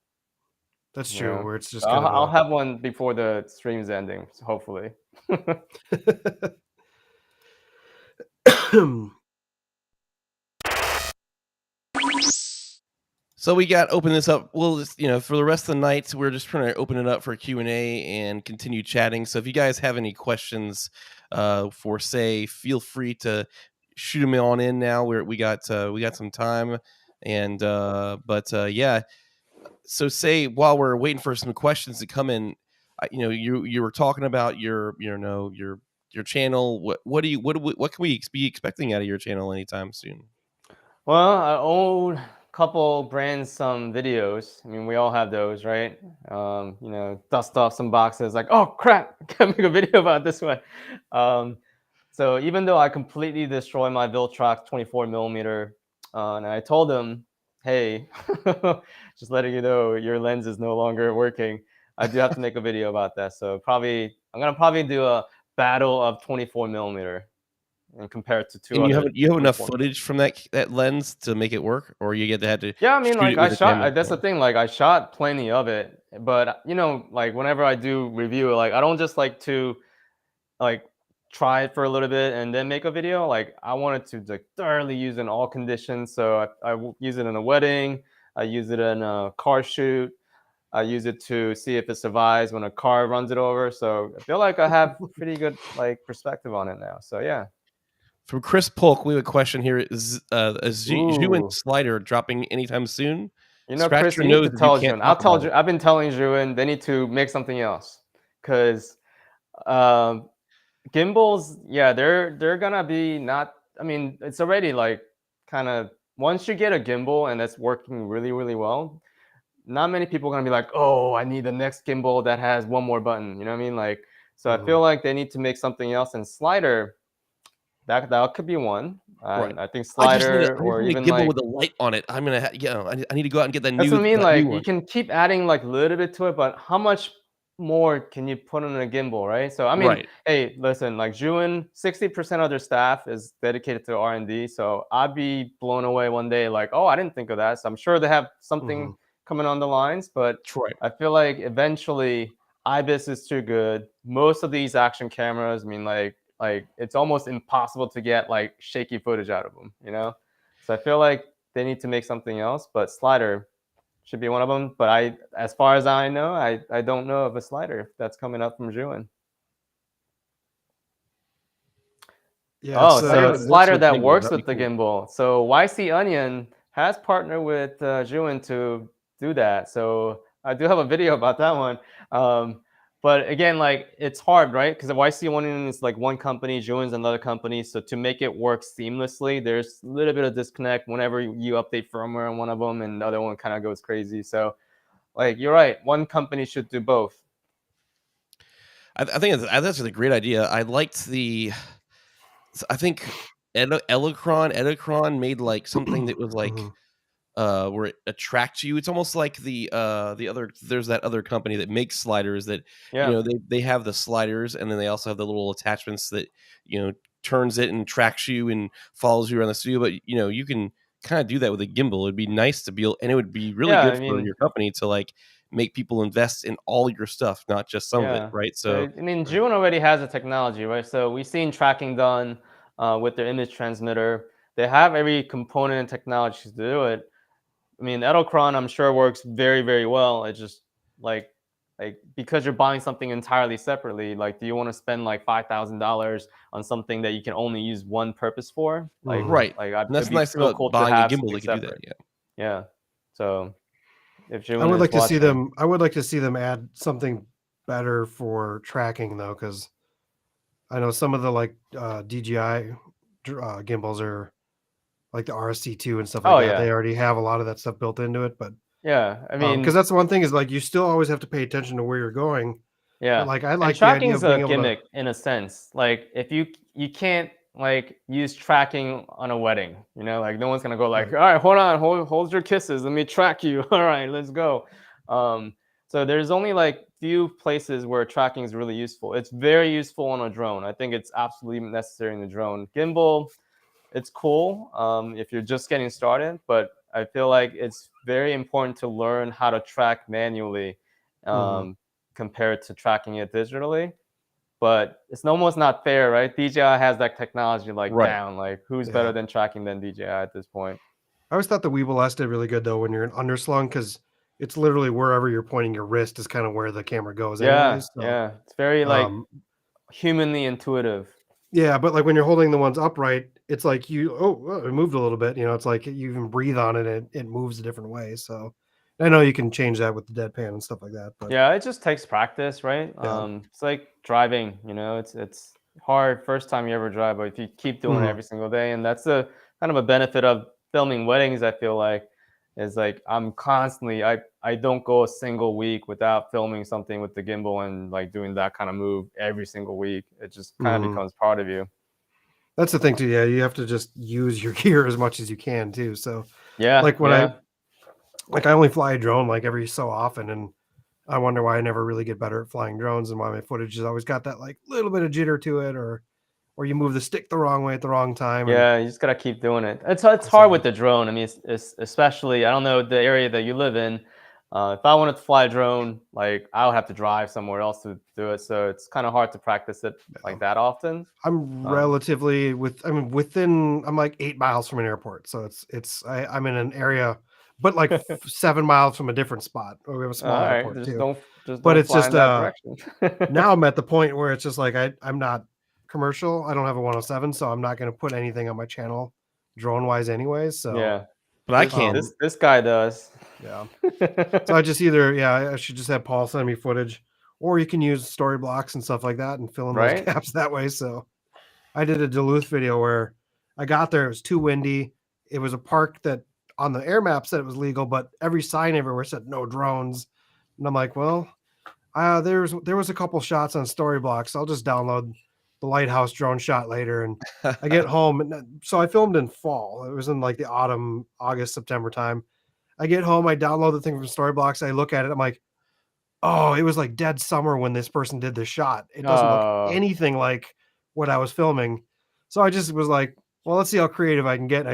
That's true. Where it's just I'll have one before the stream's ending, hopefully. So we got open this up. We'll just, for the rest of the night, we're just trying to open it up for Q&A and continue chatting. So if you guys have any questions for Say, feel free to shoot them on in now. We got some time, and yeah. So Say, while we're waiting for some questions to come in, you were talking about your channel. What can we be expecting out of your channel anytime soon? Well, I owe a couple brands some videos. I mean, we all have those, right? Dust off some boxes, like, oh crap, I can't make a video about this one. So even though I completely destroyed my Viltrox 24mm, and I told them, hey, just letting you know your lens is no longer working, I do have to make a video about that. So I'm gonna probably do a battle of 24mm. And compared to two. And you have enough footage from that lens to make it work, or you had to. Yeah, I mean, like I shot. That's the thing. Like I shot plenty of it, but like whenever I do review it, like I don't just like to, like try it for a little bit and then make a video. Like I wanted to like thoroughly use it in all conditions. So I use it in a wedding. I use it in a car shoot. I use it to see if it survives when a car runs it over. So I feel like I have pretty good like perspective on it now. So yeah. From Chris Polk, we have a question here. Is Zhiyun slider dropping anytime soon? Chris, you need to tell Zhiyun. I've been telling Zhiyun they need to make something else, because gimbals, yeah, they're gonna be not. I mean, it's already like kind of once you get a gimbal and it's working really, really well, not many people are gonna be like, oh, I need the next gimbal that has one more button. You know what I mean? Like, so I feel like they need to make something else. And slider, that could be one. Right. I think slider or even gimbal like with a light on it. I'm gonna, I need to go out and get that new. That's what I mean. Like you can keep adding like a little bit to it, but how much more can you put on a gimbal, right? So I mean, hey, listen, like Zhiyun, 60% of their staff is dedicated to R&D. So I'd be blown away one day, like, oh, I didn't think of that. So I'm sure they have something coming on the lines, but I feel like eventually IBIS is too good. Most of these action cameras, I mean, like it's almost impossible to get like shaky footage out of them, So I feel like they need to make something else, but slider should be one of them. But as far as I know, I don't know of a slider that's coming up from Zhiyun. Yeah, so a slider that works with the gimbal. So YC Onion has partnered with Zhiyun to do that. So I do have a video about that one. But again, like it's hard, right? Because YC Onion is like one company, Zhiyun's another company. So to make it work seamlessly, there's a little bit of disconnect whenever you update firmware on one of them, and the other one kind of goes crazy. So, like you're right, one company should do both. I think that's a great idea. I liked the. I think Elecron made like something that was like. Where it attracts you. It's almost like the other. There's that other company that makes sliders that they have the sliders, and then they also have the little attachments that turns it and tracks you and follows you around the studio. But you can kind of do that with a gimbal. It'd be nice to be able, and it would be really good for your company to like make people invest in all your stuff, not just some of it, right? So I mean, Zhiyun already has the technology, right? So we've seen tracking done with their image transmitter. they have every component and technology to do it. I mean, Edelkron, I'm sure works very, very well. It's just like because you're buying something entirely separately. Like, do you want to spend like $5,000 on something that you can only use one purpose for? Right. And that's It'd be nice real about cool to buying a have gimbal. something They can do that. separate. Yeah. Yeah. So if I Zhiyun would is like to see watching, them. I would like to see them add something better for tracking though, because I know some of the like DJI gimbals are like the RSC2 and stuff like oh that. They yeah, already have a lot of that stuff built into it, but yeah. I because mean, that's the one thing is like you still always have to pay attention to where you're going. But yeah, like I and like the idea tracking's of a being able to. gimmick in a sense. Like if you can't like use tracking on a wedding, you know, like no one's gonna go like, Right. all right, hold on, hold your kisses, let me track you. All right, let's go. So there's only like few places where tracking is really useful. It's very useful on a drone. I think it's absolutely necessary in the drone. Gimbal, it's cool if you're just getting started, but I feel like it's very important to learn how to track manually Mhm. compared to tracking it digitally. But it's almost not fair, right? DJI has that technology like Right. down. Like who's better Yeah. than tracking than DJI at this point? I always thought the Weeble S did really good though when you're in underslung because it's literally wherever you're pointing your wrist is kind of where the camera goes Yeah, anyways. So yeah. It's very like um humanly intuitive. yeah, but like when you're holding the ones upright, it's like it moved a little bit. You know, it's like you even breathe on it, it moves a different way. So I know you can change that with the deadpan and stuff like that. But Yeah, it just takes practice, right? yeah. It's like driving, you know, it's hard first time you ever drive, but if you keep doing it Mhm. every single day, and that's a kind of a benefit of filming weddings, I feel like, is like I'm constantly I don't go a single week without filming something with the gimbal and like doing that kind of move every single week. It just kind of Mhm. becomes part of you. That's the thing too. Yeah, you have to just use your gear as much as you can too. So Yeah, like when yeah. I only fly a drone like every so often, and I wonder why I never really get better at flying drones and why my footage has always got that like little bit of jitter to it, or you move the stick the wrong way at the wrong time. And Yeah, you just gotta keep doing it. It's hard so with the drone. I mean, it's especially I don't know the area that you live in. If I wanted to fly a drone, like I would have to drive somewhere else to do it. So it's kind of hard to practice it yeah. like that often. I'm Um, relatively within I'm like 8 miles from an airport, so I'm in an area, but like 7 miles from a different spot. We have a all small right, airport too, just but don't it's fly in just that direction. now I'm at the point where it's just like I'm not commercial. I don't have a 107, so I'm not going to put anything on my channel drone wise anyways. So Yeah, But I can. this guy does. yeah. So I just either I should just have Paul send me footage, or you can use story blocks and stuff like that and fill in those Right? gaps that way. So I did a Duluth video where I got there, it was too windy. It was a park that on the air map said it was legal, but every sign everywhere said no drones. And I'm like, well, there was a couple shots on story blocks. So I'll just download the lighthouse drone shot later. And I get home, and so I filmed in fall. It was in like the autumn, August, September time. I get home, I download the thing from Storyblocks, I look at it, I'm like, oh, it was like dead summer when this person did this shot. It doesn't look Oh, anything like what I was filming. So I just was like, well, let's see how creative I can get.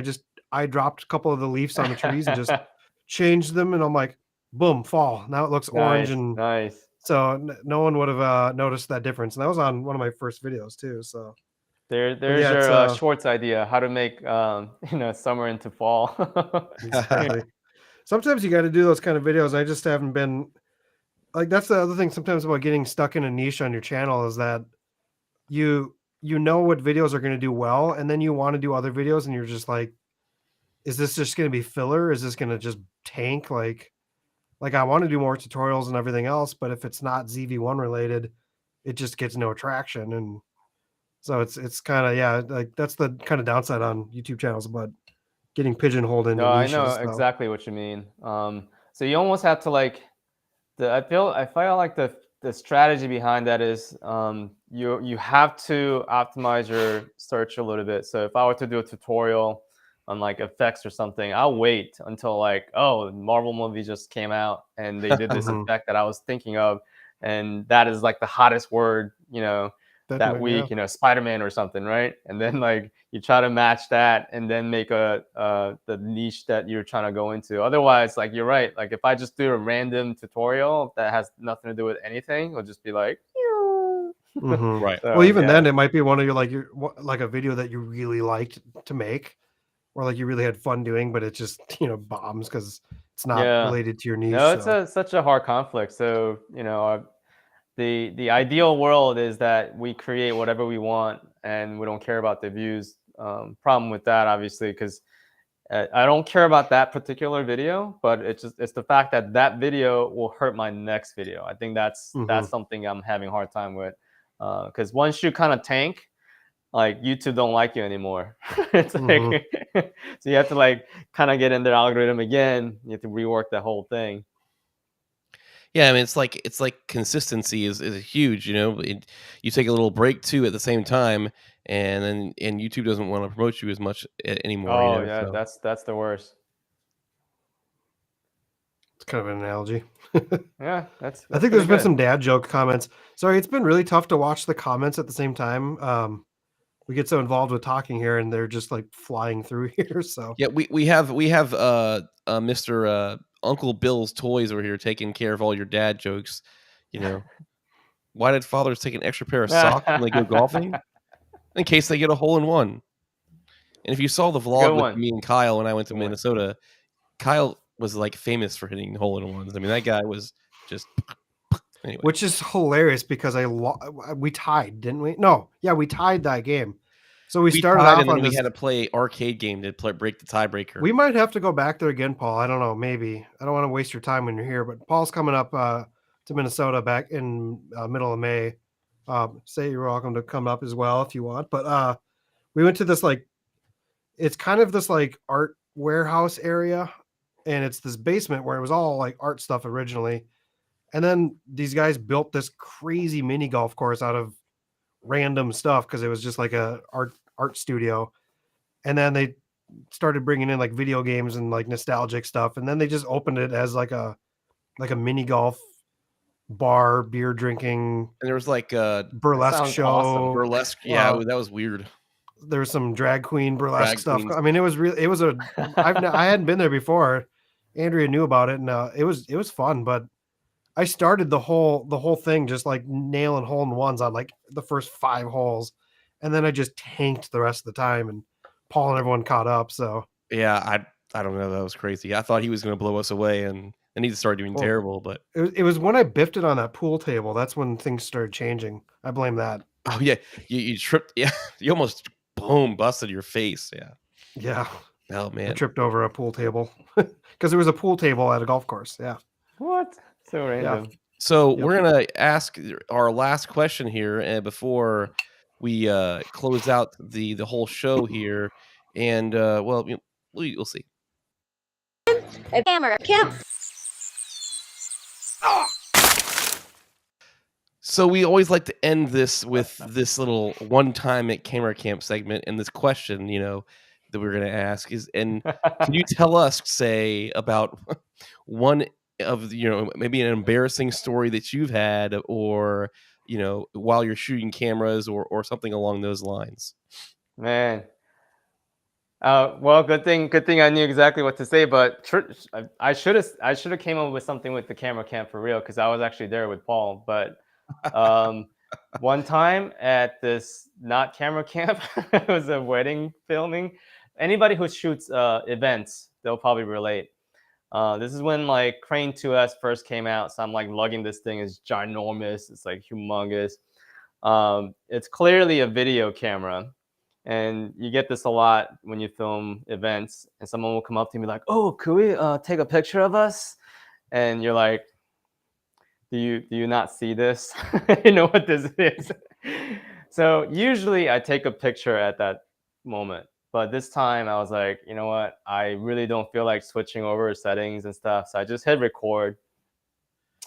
I dropped a couple of the leaves on the trees and just changed them, and I'm like, boom, fall. Now it looks orange, nice, and nice. so no one would have noticed that difference. And that was on one of my first videos too. So, but There's yeah, it's your shorts idea, how to make summer into fall. exactly. Sometimes you got to do those kind of videos. I just haven't been like that's the other thing sometimes about getting stuck in a niche on your channel is that you know what videos are going to do well, and then you want to do other videos and you're just like, is this just going to be filler? Is this going to just tank? Like I want to do more tutorials and everything else, but if it's not ZV1 related, it just gets no traction. And so it's kind of, yeah, like that's the kind of downside on YouTube channels, but getting pigeonholed into No, I know niches. So exactly what you mean. So you almost have to like I feel like the strategy behind that is you have to optimize your search a little bit. So if I were to do a tutorial on like effects or something, I'll wait until like, oh, Marvel movie just came out and they did this mhm, effect that I was thinking of, and that is like the hottest word, that definitely, yeah. week, Spider-Man or something, right? And then like you try to match that and then make the niche that you're trying to go into. Otherwise, like you're right. Like if I just do a random tutorial that has nothing to do with anything, it'll just be like, Mhm. Right. Well, so even yeah, then, it might be one of your like a video that you really liked to make, or like you really had fun doing, but it just, bombs because it's not Yeah. related to your niche. No, it's So such a hard conflict. So, the ideal world is that we create whatever we want and we don't care about the views. Problem with that, obviously, because I don't care about that particular video, but it's the fact that that video will hurt my next video. I think that's something I'm having a hard time with, because once you kind of tank, like YouTube don't like you anymore. It's like so you have to like kind of get in their algorithm again. You have to rework the whole thing. Yeah, I mean, it's like consistency is huge. You take a little break too at the same time, and YouTube doesn't want to promote you as much anymore. Oh yeah, So that's the worst. it's kind of an analogy. Yeah, I that's think pretty there's been good. some dad joke comments. Sorry, it's been really tough to watch the comments at the same time. We get so involved with talking here, and they're just like flying through here. So yeah, we have Mr. Uncle Bill's toys over here taking care of all your dad jokes. Why did fathers take an extra pair of socks when they go golfing? In case they get a hole in one. And if you saw the Good vlog with one. me and Kyle when I went to Good one. Minnesota, Kyle was like famous for hitting hole in ones. I mean, that guy was just anyway. which is hilarious because we tied, didn't we? No, yeah, we tied that game. So we started tied, off and then on we this. had to play arcade game to break the tiebreaker. We might have to go back there again, Paul. I don't know. Maybe I don't want to waste your time when you're here, but Paul's coming up to Minnesota back in middle of May. Say you're welcome to come up as well if you want. But we went to this it's kind of this like art warehouse area, and it's this basement where it was all like art stuff originally, and then these guys built this crazy mini golf course out of random stuff because it was just like a art studio, and then they started bringing in like video games and like nostalgic stuff, and then they just opened it as like a mini golf bar, beer drinking, And there was like That burlesque sounds awesome. show. burlesque. Yeah, that was weird. There was some drag queen burlesque Drag stuff. queens. I mean, it was really, it was I hadn't been there before. Andrea knew about it, and it was fun. But I started the whole thing just like nailing hole in ones on like the first 5 holes, and then I just tanked the rest of the time, and Paul and everyone caught up. So Yeah, I don't know. That was crazy. I thought he was going to blow us away, and he started doing well, terrible. But it was when I biffed it on that pool table. That's when things started changing. I blame that. oh yeah, you tripped. Yeah, you almost boom busted your face. Yeah. Yeah, Oh I man. tripped over a pool table because there was a pool table at a golf course. Yeah, What? So random. So Yep. we're gonna ask our last question here, and before we close out the whole show here, and well, we'll see. A camera camp. So we always like to end this with this little one time at camera camp segment, and this question, that we're gonna ask is, and can you tell us, say, about one of maybe an embarrassing story that you've had, or while you're shooting cameras, or something along those lines? Man. Well, good thing I knew exactly what to say, but I should have came up with something with the camera camp for real, because I was actually there with Paul. But one time at this not camera camp, it was a wedding filming. Anybody who shoots events, they'll probably relate. This is when like Crane 2S first came out, so I'm like lugging this thing. It's ginormous. It's like humongous. It's clearly a video camera. And you get this a lot when you film events, and someone will come up to you and be like, "Oh, could we take a picture of us?" And you're like, "Do you not see this? You know what this is?" So usually I take a picture at that moment, but this time I was like, you know what? I really don't feel like switching over settings and stuff, so I just hit record.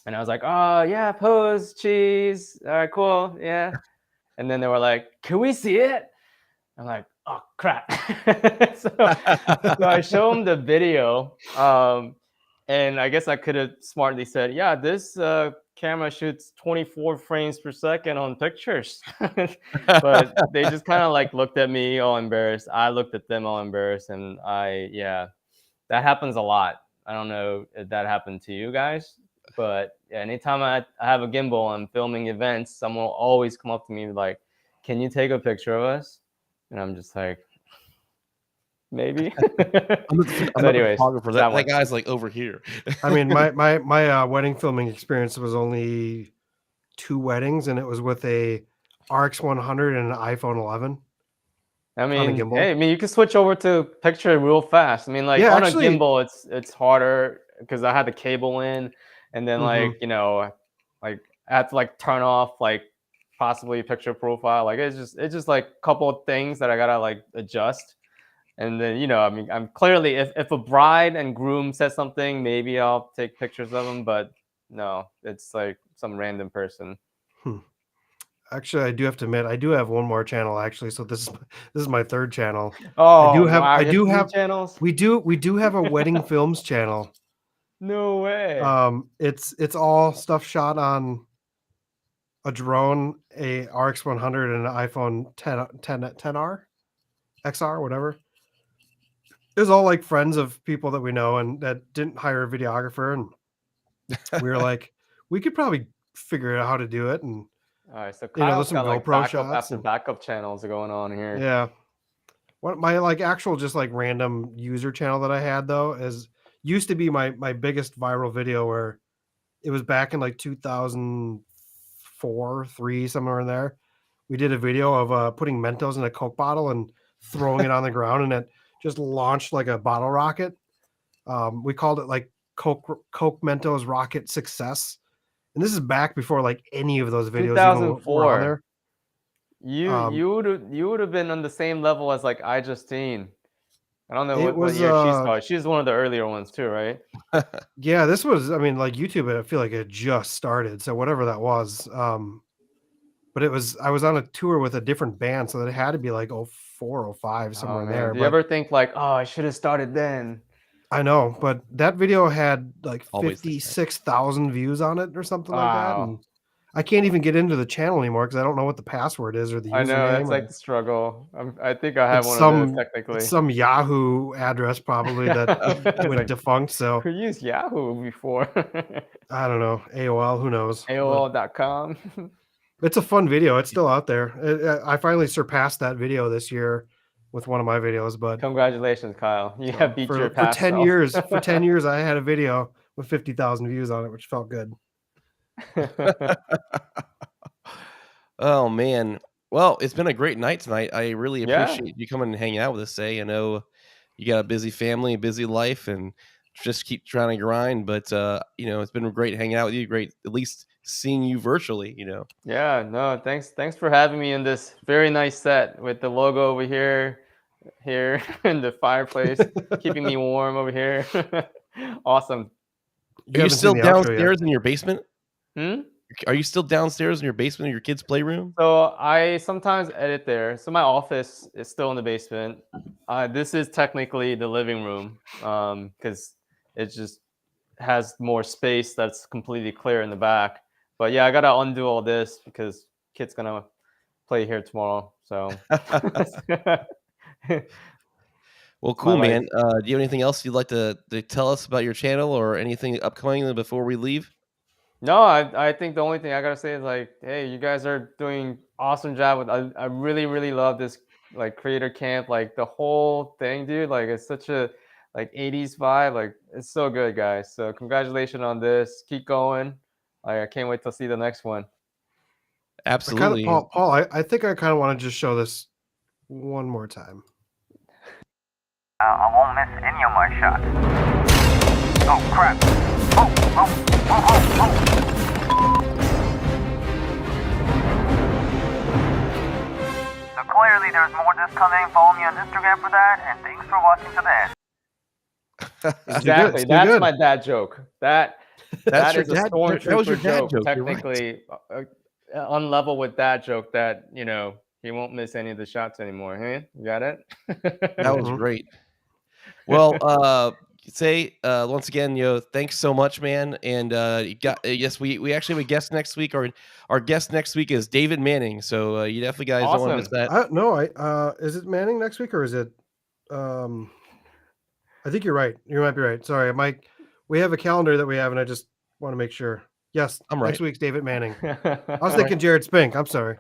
And I was like, "Oh yeah, pose, cheese. All right, cool, yeah." And then they were like, "Can we see it?" I'm like, oh crap. so I show him the video. And I guess I could have smartly said, yeah, this camera shoots 24 frames per second on pictures. But they just kind of like looked at me all embarrassed. I looked at them all embarrassed. And that happens a lot. I don't know if that happened to you guys, but yeah, anytime I have a gimbal and I'm filming events, someone will always come up to me like, can you take a picture of us? And I'm just like, maybe. I'm not But the anyways, photographer. that That one. guy's like over here. I mean, my wedding filming experience was only 2 weddings, and it was with a RX 100 and an iPhone 11. I On a mean, gimbal. hey, I mean, you can switch over to picture real fast. I mean, like Yeah, on actually- a gimbal, it's harder because I had the cable in, and then like you know, like I had to like turn off like possibly picture profile. Like it's just like a couple of things that I gotta like adjust. And then you know, I mean, I'm clearly if a bride and groom says something, maybe I'll take pictures of them, but no, it's like some random person. Actually, I do have to admit, I do have one more channel actually. So this is my 3rd channel. Oh, I do have wow, I you do three have channels. we do have a wedding films channel. No way. It's all stuff shot on a drone, a RX 100 and an iPhone 10R, XR, whatever. It was all like friends of people that we know and that didn't hire a videographer, and we were like, we could probably figure out how to do it. And All right, so you know, Kyle's there's some got like GoPro backup shots after and- backup channels going on here. Yeah. What my like actual just like random user channel that I had though is used to be my biggest viral video, where it was back in like 2004, 3, somewhere in there. We did a video of putting Mentos in a Coke bottle and throwing it on the ground, and it just launched like a bottle rocket. We called it like Coke Mentos Rocket Success. And this is back before like any of those videos even were on there. You would have been on the same level as like iJustine. I don't know It what was, year she started. She's one of the earlier ones too, right? Yeah, this was, I mean, like YouTube, I feel like it just started. So whatever that was. But it was, I was on a tour with a different band, so that it had to be like 04, 05, somewhere in there. Do you ever think like, oh, I should have started then? I know, but that video had like Always think that. 56,000 views on it or something like that. Wow. And I can't even get into the channel anymore because I don't know what the password is or the username. I know that's or- like the struggle. I think I have It's one some- of those technically. It's some Yahoo address probably that It's went like, defunct. So who used Yahoo before? I don't know. AOL, who knows? But AOL.com. it's a fun video. It's still out there. I finally surpassed that video this year with one of my videos. But Congratulations, Kyle. You have beat your for past 10 self. years, for 10 years, I had a video with 50,000 views on it, which felt good. Oh man. Well, it's been a great night tonight. I really Yeah. appreciate you coming and hanging out with us today. I know you got a busy family, a busy life, and just keep trying to grind. But you know, it's been great hanging out with you. Great, at least seeing you virtually. You know. Yeah, no, thanks for having me in this very nice set with the logo over here and the fireplace keeping me warm over here. Awesome. Are you still downstairs in your basement? Hmm? Are you still downstairs in your basement in your kids' playroom? So I sometimes edit there. So my office is still in the basement. This is technically the living room because it just has more space that's completely clear in the back. But yeah, I gotta undo all this because kid's gonna play here tomorrow. So Well, cool, life. man. Do you have anything else you'd like to tell us about your channel or anything upcoming before we leave? No, I think the only thing I gotta say is like, hey, you guys are doing awesome job with. I really love this like creator camp, like the whole thing, dude. Like it's such a like 80s vibe. Like it's so good, guys. So congratulations on this. Keep going. Like, I can't wait to see the next one. Absolutely. Paul, I think I kind of want to just show this one more time. I won't miss any of my shots. Oh, crap. Oh. So clearly there's more just coming. Follow me on Instagram for that, and thanks for watching to the end. Exactly. Still That's good. my dad joke. That That's is your a dad- stormtrooper that was your dad joke. joke, you're right. Technically, on level with that joke that you know he won't miss any of the shots anymore. Hey, you got it? That was great. Well, once again, thanks so much, man. And you got yes, we actually have a guest next week. Our guest next week is David Manning. So you definitely guys don't want to miss that. No, is it Manning next week or is it? I think you're right. You might be right. Sorry, we have a calendar that we have, and I just want to make sure. Yes, I'm right. Next week's David Manning. I was thinking Jared Spink. I'm sorry.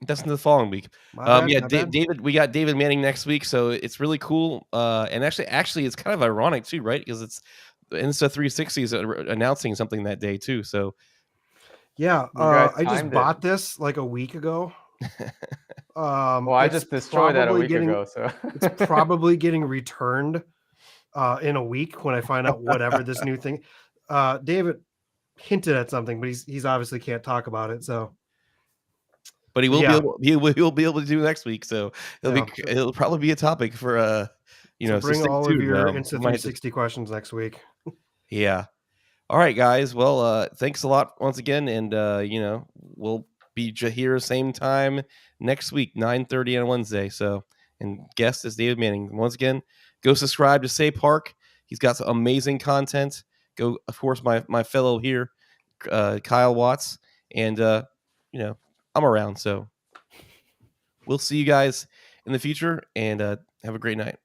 That's in the following week. My bad, Yeah, my bad. David, we got David Manning next week, so it's really cool. And actually, it's kind of ironic too, right? Because it's Insta360 is announcing something that day too. So Yeah, You guys I just timed bought it. this like a week ago. Well, I It's just destroyed that a probably week getting ago, so it's probably getting returned in a week when I find out whatever this new thing. David hinted at something, but he's obviously can't talk about it. So, but he will yeah, be able to do next week. So yeah. it'll probably be a topic for So so bring stay all of tuned. your We Insta might have to, 360 questions next week. yeah. All right, guys. Well, thanks a lot once again, and we'll be here same time next week, 9:30 on Wednesday. So, and guest is David Manning. Once again, go subscribe to Say Park. He's got some amazing content. Go, of course, my fellow here, Kyle Watts, and I'm around. So we'll see you guys in the future, and have a great night.